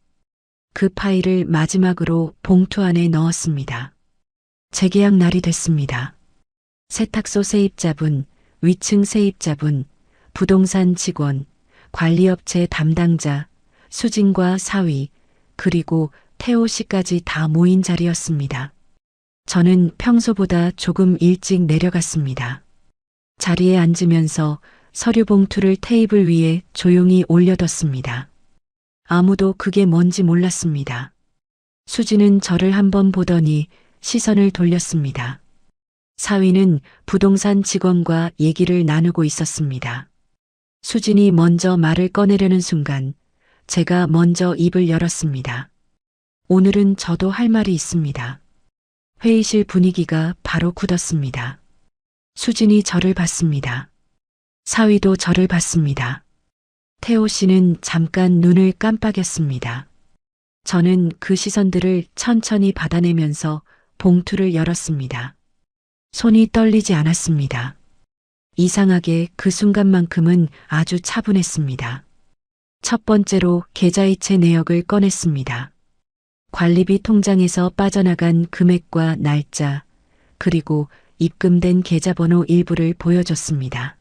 그 파일을 마지막으로 봉투 안에 넣었습니다. 재계약 날이 됐습니다. 세탁소 세입자분, 위층 세입자분, 부동산 직원, 관리업체 담당자, 수진과 사위, 그리고 태호 씨까지 다 모인 자리였습니다. 저는 평소보다 조금 일찍 내려갔습니다. 자리에 앉으면서 서류 봉투를 테이블 위에 조용히 올려뒀습니다. 아무도 그게 뭔지 몰랐습니다. 수진은 저를 한번 보더니 시선을 돌렸습니다. 사위는 부동산 직원과 얘기를 나누고 있었습니다. 수진이 먼저 말을 꺼내려는 순간 제가 먼저 입을 열었습니다. 오늘은 저도 할 말이 있습니다. 회의실 분위기가 바로 굳었습니다. 수진이 저를 봤습니다. 사위도 저를 봤습니다. 태호 씨는 잠깐 눈을 깜빡였습니다. 저는 그 시선들을 천천히 받아내면서 봉투를 열었습니다. 손이 떨리지 않았습니다. 이상하게 그 순간만큼은 아주 차분했습니다. 첫 번째로 계좌이체 내역을 꺼냈습니다. 관리비 통장에서 빠져나간 금액과 날짜, 그리고 입금된 계좌번호 일부를 보여줬습니다.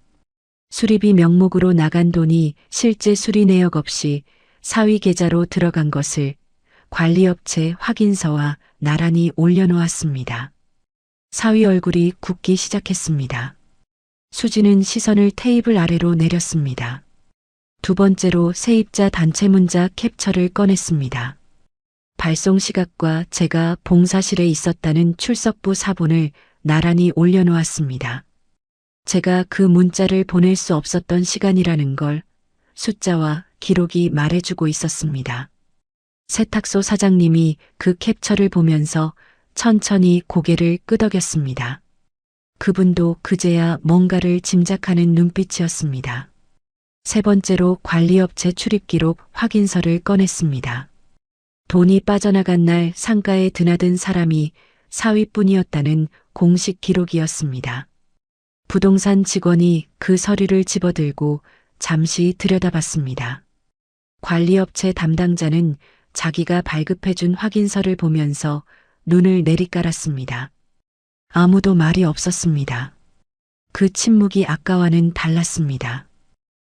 수리비 명목으로 나간 돈이 실제 수리 내역 없이 사위 계좌로 들어간 것을 관리업체 확인서와 나란히 올려놓았습니다. 사위 얼굴이 굳기 시작했습니다. 수지는 시선을 테이블 아래로 내렸습니다. 두 번째로 세입자 단체 문자 캡처를 꺼냈습니다. 발송 시각과 제가 봉사실에 있었다는 출석부 사본을 나란히 올려놓았습니다. 제가 그 문자를 보낼 수 없었던 시간이라는 걸 숫자와 기록이 말해주고 있었습니다. 세탁소 사장님이 그 캡처를 보면서 천천히 고개를 끄덕였습니다. 그분도 그제야 뭔가를 짐작하는 눈빛이었습니다. 세 번째로 관리업체 출입기록 확인서를 꺼냈습니다. 돈이 빠져나간 날 상가에 드나든 사람이 사위뿐이었다는 공식 기록이었습니다. 부동산 직원이 그 서류를 집어들고 잠시 들여다봤습니다. 관리업체 담당자는 자기가 발급해준 확인서를 보면서 눈을 내리깔았습니다. 아무도 말이 없었습니다. 그 침묵이 아까와는 달랐습니다.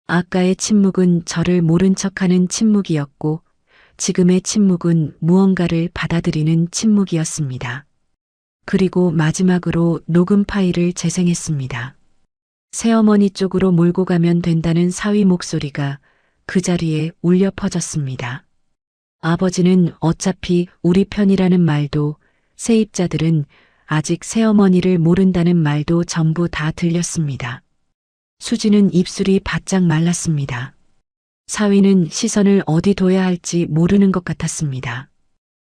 아까의 침묵은 저를 모른 척하는 침묵이었고 지금의 침묵은 무언가를 받아들이는 침묵이었습니다. 그리고 마지막으로 녹음 파일을 재생했습니다. 새어머니 쪽으로 몰고 가면 된다는 사위 목소리가 그 자리에 울려 퍼졌습니다. 아버지는 어차피 우리 편이라는 말도 세입자들은 아직 새어머니를 모른다는 말도 전부 다 들렸습니다. 수지는 입술이 바짝 말랐습니다. 사위는 시선을 어디 둬야 할지 모르는 것 같았습니다.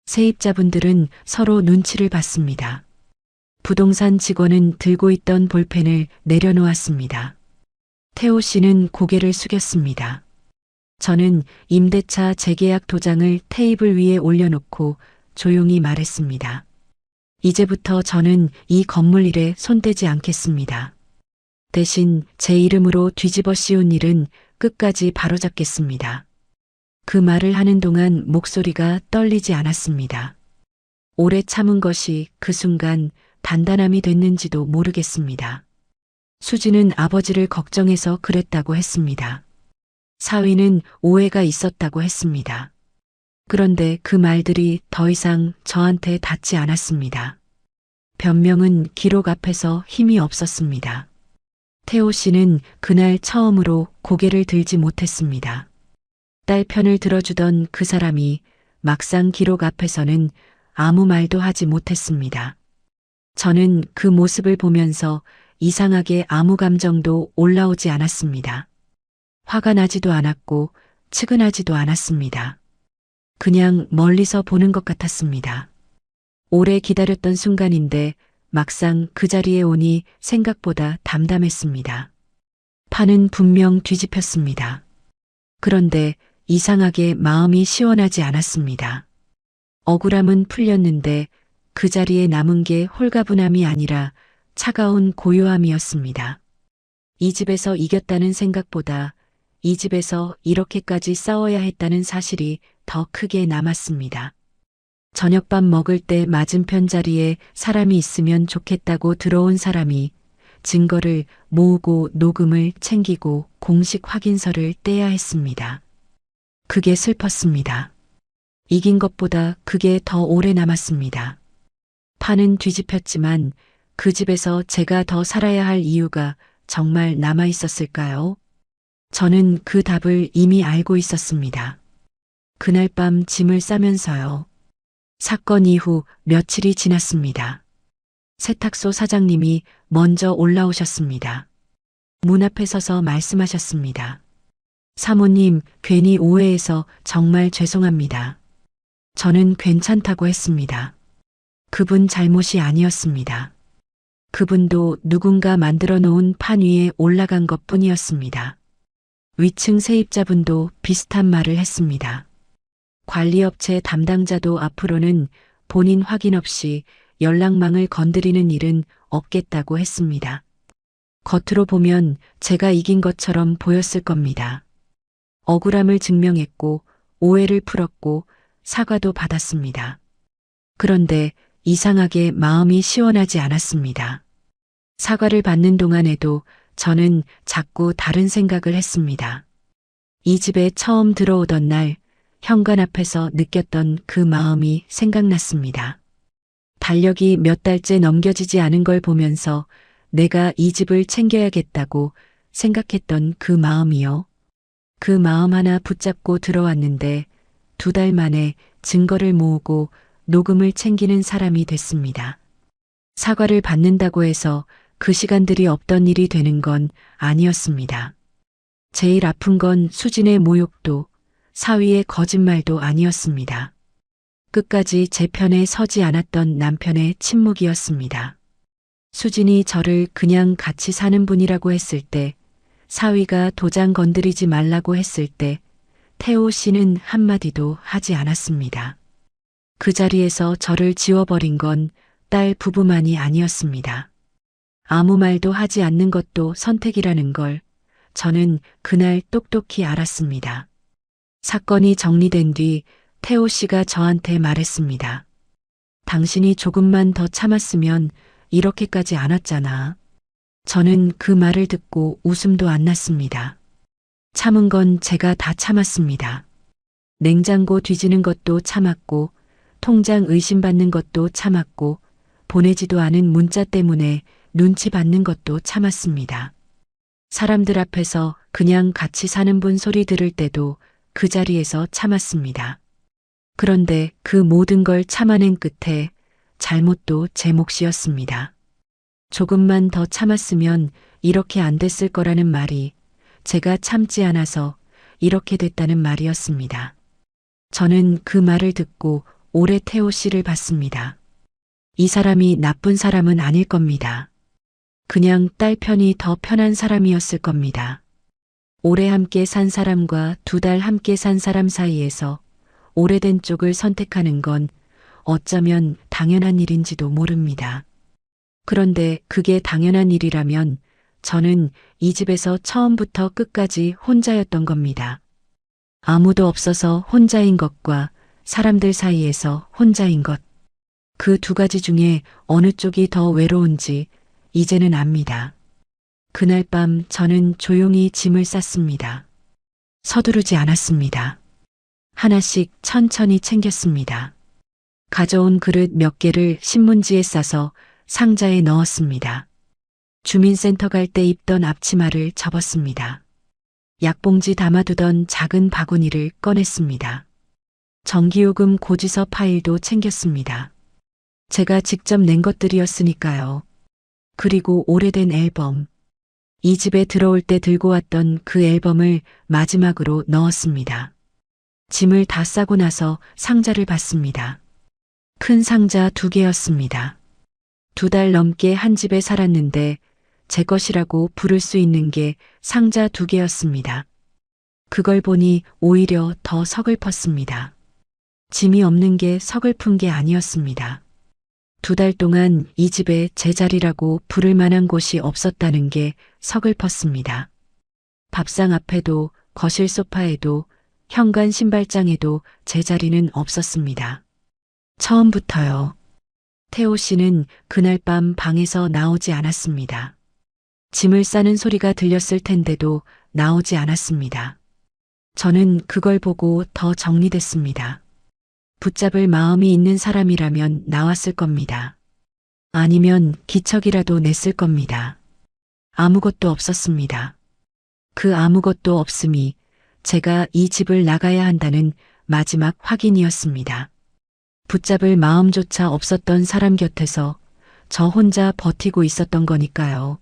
세입자분들은 서로 눈치를 봤습니다. 부동산 직원은 들고 있던 볼펜을 내려놓았습니다. 태호 씨는 고개를 숙였습니다. 저는 임대차 재계약 도장을 테이블 위에 올려놓고 조용히 말했습니다. 이제부터 저는 이 건물 일에 손대지 않겠습니다. 대신 제 이름으로 뒤집어 씌운 일은 끝까지 바로잡겠습니다. 그 말을 하는 동안 목소리가 떨리지 않았습니다. 오래 참은 것이 그 순간 단단함이 됐는지도 모르겠습니다. 수지는 아버지를 걱정해서 그랬다고 했습니다. 사위는 오해가 있었다고 했습니다. 그런데 그 말들이 더 이상 저한테 닿지 않았습니다. 변명은 기록 앞에서 힘이 없었습니다. 태호 씨는 그날 처음으로 고개를 들지 못했습니다. 딸 편을 들어주던 그 사람이 막상 기록 앞에서는 아무 말도 하지 못했습니다. 저는 그 모습을 보면서 이상하게 아무 감정도 올라오지 않았습니다. 화가 나지도 않았고 측은하지도 않았습니다. 그냥 멀리서 보는 것 같았습니다. 오래 기다렸던 순간인데 막상 그 자리에 오니 생각보다 담담했습니다. 판은 분명 뒤집혔습니다. 그런데 이상하게 마음이 시원하지 않았습니다. 억울함은 풀렸는데 그 자리에 남은 게 홀가분함이 아니라 차가운 고요함이었습니다. 이 집에서 이겼다는 생각보다 이 집에서 이렇게까지 싸워야 했다는 사실이 더 크게 남았습니다. 저녁밥 먹을 때 맞은편 자리에 사람이 있으면 좋겠다고 들어온 사람이 증거를 모으고 녹음을 챙기고 공식 확인서를 떼야 했습니다. 그게 슬펐습니다. 이긴 것보다 그게 더 오래 남았습니다. 판은 뒤집혔지만 그 집에서 제가 더 살아야 할 이유가 정말 남아 있었을까요? 저는 그 답을 이미 알고 있었습니다. 그날 밤 짐을 싸면서요. 사건 이후 며칠이 지났습니다. 세탁소 사장님이 먼저 올라오셨습니다. 문 앞에 서서 말씀하셨습니다. 사모님, 괜히 오해해서 정말 죄송합니다. 저는 괜찮다고 했습니다. 그분 잘못이 아니었습니다. 그분도 누군가 만들어 놓은 판 위에 올라간 것 뿐이었습니다. 위층 세입자분도 비슷한 말을 했습니다. 관리업체 담당자도 앞으로는 본인 확인 없이 연락망을 건드리는 일은 없겠다고 했습니다. 겉으로 보면 제가 이긴 것처럼 보였을 겁니다. 억울함을 증명했고 오해를 풀었고 사과도 받았습니다. 그런데 이상하게 마음이 시원하지 않았습니다. 사과를 받는 동안에도 저는 자꾸 다른 생각을 했습니다. 이 집에 처음 들어오던 날 현관 앞에서 느꼈던 그 마음이 생각났습니다. 달력이 몇 달째 넘겨지지 않은 걸 보면서 내가 이 집을 챙겨야겠다고 생각했던 그 마음이요. 그 마음 하나 붙잡고 들어왔는데 2달 만에 증거를 모으고 녹음을 챙기는 사람이 됐습니다. 사과를 받는다고 해서 그 시간들이 없던 일이 되는 건 아니었습니다. 제일 아픈 건 수진의 모욕도 사위의 거짓말도 아니었습니다. 끝까지 제 편에 서지 않았던 남편의 침묵이었습니다. 수진이 저를 그냥 같이 사는 분이라고 했을 때, 사위가 도장 건드리지 말라고 했을 때, 태호 씨는 한마디도 하지 않았습니다. 그 자리에서 저를 지워버린 건 딸 부부만이 아니었습니다. 아무 말도 하지 않는 것도 선택이라는 걸 저는 그날 똑똑히 알았습니다. 사건이 정리된 뒤 태호 씨가 저한테 말했습니다. 당신이 조금만 더 참았으면 이렇게까지 안 왔잖아. 저는 그 말을 듣고 웃음도 안 났습니다. 참은 건 제가 다 참았습니다. 냉장고 뒤지는 것도 참았고, 통장 의심받는 것도 참았고, 보내지도 않은 문자 때문에 눈치 받는 것도 참았습니다. 사람들 앞에서 그냥 같이 사는 분 소리 들을 때도 그 자리에서 참았습니다. 그런데 그 모든 걸 참아낸 끝에 잘못도 제 몫이었습니다. 조금만 더 참았으면 이렇게 안 됐을 거라는 말이 제가 참지 않아서 이렇게 됐다는 말이었습니다. 저는 그 말을 듣고 오래 태호 씨를 봤습니다. 이 사람이 나쁜 사람은 아닐 겁니다. 그냥 딸 편이 더 편한 사람이었을 겁니다. 오래 함께 산 사람과 2달 함께 산 사람 사이에서 오래된 쪽을 선택하는 건 어쩌면 당연한 일인지도 모릅니다. 그런데 그게 당연한 일이라면 저는 이 집에서 처음부터 끝까지 혼자였던 겁니다. 아무도 없어서 혼자인 것과 사람들 사이에서 혼자인 것. 그 2가지 중에 어느 쪽이 더 외로운지 이제는 압니다. 그날 밤 저는 조용히 짐을 쌌습니다. 서두르지 않았습니다. 하나씩 천천히 챙겼습니다. 가져온 그릇 몇 개를 신문지에 싸서 상자에 넣었습니다. 주민센터 갈 때 입던 앞치마를 접었습니다. 약봉지 담아두던 작은 바구니를 꺼냈습니다. 전기요금 고지서 파일도 챙겼습니다. 제가 직접 낸 것들이었으니까요. 그리고 오래된 앨범. 이 집에 들어올 때 들고 왔던 그 앨범을 마지막으로 넣었습니다. 짐을 다 싸고 나서 상자를 봤습니다. 큰 상자 2개였습니다. 2달 넘게 한 집에 살았는데 제 것이라고 부를 수 있는 게 상자 2개였습니다. 그걸 보니 오히려 더 서글펐습니다. 짐이 없는 게 서글픈 게 아니었습니다. 2달 동안 이 집에 제 자리라고 부를 만한 곳이 없었다는 게 서글펐습니다. 밥상 앞에도 거실 소파에도 현관 신발장에도 제 자리는 없었습니다. 처음부터요. 태호 씨는 그날 밤 방에서 나오지 않았습니다. 짐을 싸는 소리가 들렸을 텐데도 나오지 않았습니다. 저는 그걸 보고 더 정리됐습니다. 붙잡을 마음이 있는 사람이라면 나왔을 겁니다. 아니면 기척이라도 냈을 겁니다. 아무것도 없었습니다. 그 아무것도 없음이 제가 이 집을 나가야 한다는 마지막 확인이었습니다. 붙잡을 마음조차 없었던 사람 곁에서 저 혼자 버티고 있었던 거니까요.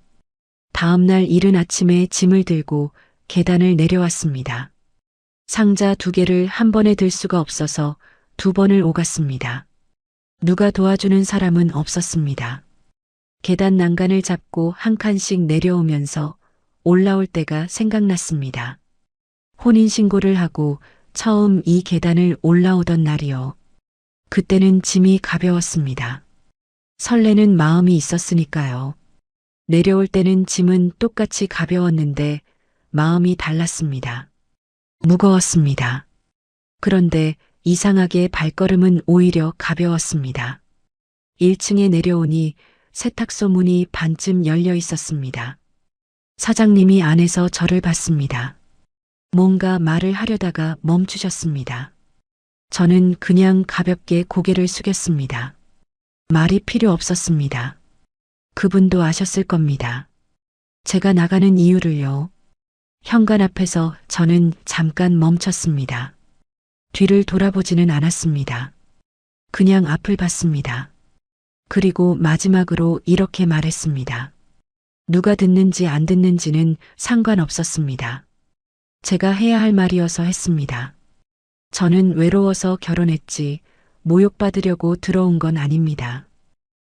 다음날 이른 아침에 짐을 들고 계단을 내려왔습니다. 상자 2개를 한 번에 들 수가 없어서 2번을 오갔습니다. 누가 도와주는 사람은 없었습니다. 계단 난간을 잡고 한 칸씩 내려오면서 올라올 때가 생각났습니다. 혼인신고를 하고 처음 이 계단을 올라오던 날이요. 그때는 짐이 가벼웠습니다. 설레는 마음이 있었으니까요. 내려올 때는 짐은 똑같이 가벼웠는데 마음이 달랐습니다. 무거웠습니다. 그런데 이상하게 발걸음은 오히려 가벼웠습니다. 1층에 내려오니 세탁소 문이 반쯤 열려 있었습니다. 사장님이 안에서 저를 봤습니다. 뭔가 말을 하려다가 멈추셨습니다. 저는 그냥 가볍게 고개를 숙였습니다. 말이 필요 없었습니다. 그분도 아셨을 겁니다. 제가 나가는 이유를요. 현관 앞에서 저는 잠깐 멈췄습니다. 뒤를 돌아보지는 않았습니다. 그냥 앞을 봤습니다. 그리고 마지막으로 이렇게 말했습니다. 누가 듣는지 안 듣는지는 상관없었습니다. 제가 해야 할 말이어서 했습니다. 저는 외로워서 결혼했지 모욕받으려고 들어온 건 아닙니다.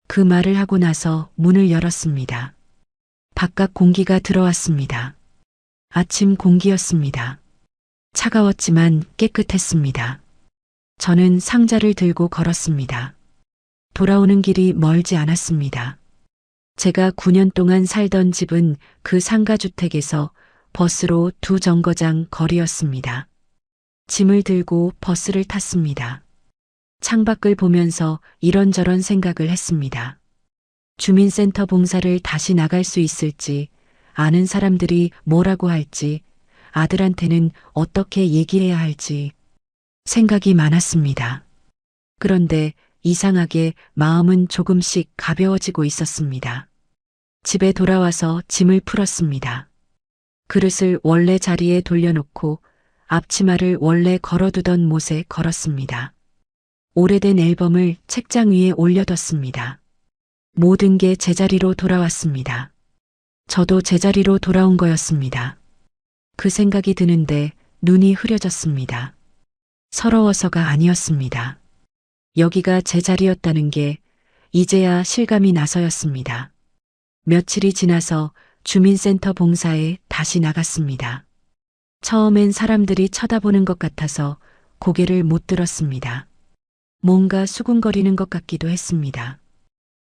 그 말을 하고 나서 문을 열었습니다. 바깥 공기가 들어왔습니다. 아침 공기였습니다. 차가웠지만 깨끗했습니다. 저는 상자를 들고 걸었습니다. 돌아오는 길이 멀지 않았습니다. 제가 9년 동안 살던 집은 그 상가주택에서 버스로 2정거장 거리였습니다. 짐을 들고 버스를 탔습니다. 창밖을 보면서 이런저런 생각을 했습니다. 주민센터 봉사를 다시 나갈 수 있을지, 아는 사람들이 뭐라고 할지, 아들한테는 어떻게 얘기해야 할지 생각이 많았습니다. 그런데 이상하게 마음은 조금씩 가벼워지고 있었습니다. 집에 돌아와서 짐을 풀었습니다. 그릇을 원래 자리에 돌려놓고 앞치마를 원래 걸어두던 못에 걸었습니다. 오래된 앨범을 책장 위에 올려뒀습니다. 모든 게 제자리로 돌아왔습니다. 저도 제자리로 돌아온 거였습니다. 그 생각이 드는데 눈이 흐려졌습니다. 서러워서가 아니었습니다. 여기가 제 자리였다는 게 이제야 실감이 나서였습니다. 며칠이 지나서 주민센터 봉사에 다시 나갔습니다. 처음엔 사람들이 쳐다보는 것 같아서 고개를 못 들었습니다. 뭔가 수군거리는 것 같기도 했습니다.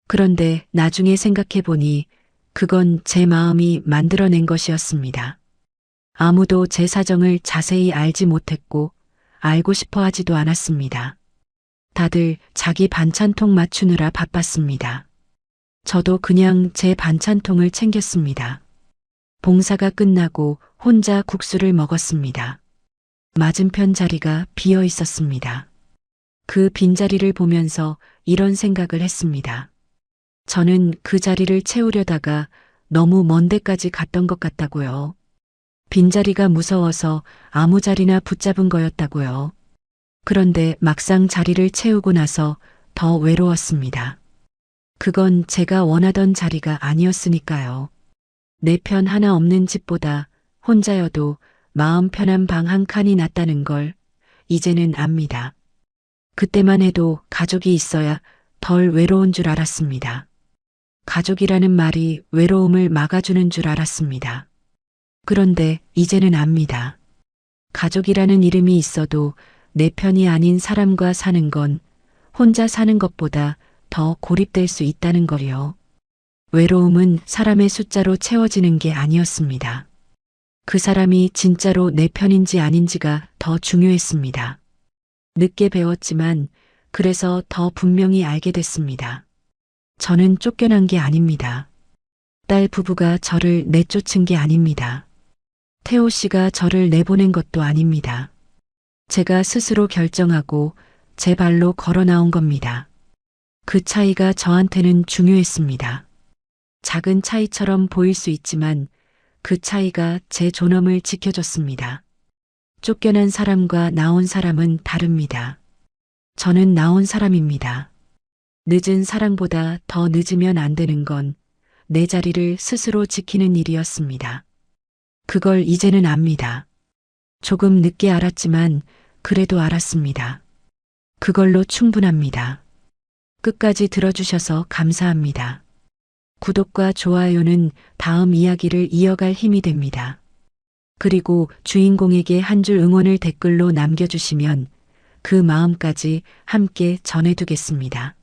그런데 나중에 생각해 보니 그건 제 마음이 만들어낸 것이었습니다. 아무도 제 사정을 자세히 알지 못했고 알고 싶어 하지도 않았습니다. 다들 자기 반찬통 맞추느라 바빴습니다. 저도 그냥 제 반찬통을 챙겼습니다. 봉사가 끝나고 혼자 국수를 먹었습니다. 맞은편 자리가 비어 있었습니다. 그 빈자리를 보면서 이런 생각을 했습니다. 저는 그 자리를 채우려다가 너무 먼 데까지 갔던 것 같다고요. 빈자리가 무서워서 아무 자리나 붙잡은 거였다고요. 그런데 막상 자리를 채우고 나서 더 외로웠습니다. 그건 제가 원하던 자리가 아니었으니까요. 내 편 하나 없는 집보다 혼자여도 마음 편한 방 한 칸이 낫다는 걸 이제는 압니다. 그때만 해도 가족이 있어야 덜 외로운 줄 알았습니다. 가족이라는 말이 외로움을 막아주는 줄 알았습니다. 그런데 이제는 압니다. 가족이라는 이름이 있어도 내 편이 아닌 사람과 사는 건 혼자 사는 것보다 더 고립될 수 있다는 걸요. 외로움은 사람의 숫자로 채워지는 게 아니었습니다. 그 사람이 진짜로 내 편인지 아닌지가 더 중요했습니다. 늦게 배웠지만 그래서 더 분명히 알게 됐습니다. 저는 쫓겨난 게 아닙니다. 딸 부부가 저를 내쫓은 게 아닙니다. 태호 씨가 저를 내보낸 것도 아닙니다. 제가 스스로 결정하고 제 발로 걸어 나온 겁니다. 그 차이가 저한테는 중요했습니다. 작은 차이처럼 보일 수 있지만 그 차이가 제 존엄을 지켜줬습니다. 쫓겨난 사람과 나온 사람은 다릅니다. 저는 나온 사람입니다. 늦은 사랑보다 더 늦으면 안 되는 건 내 자리를 스스로 지키는 일이었습니다. 그걸 이제는 압니다. 조금 늦게 알았지만 그래도 알았습니다. 그걸로 충분합니다. 끝까지 들어주셔서 감사합니다. 구독과 좋아요는 다음 이야기를 이어갈 힘이 됩니다. 그리고 주인공에게 한 줄 응원을 댓글로 남겨주시면 그 마음까지 함께 전해두겠습니다.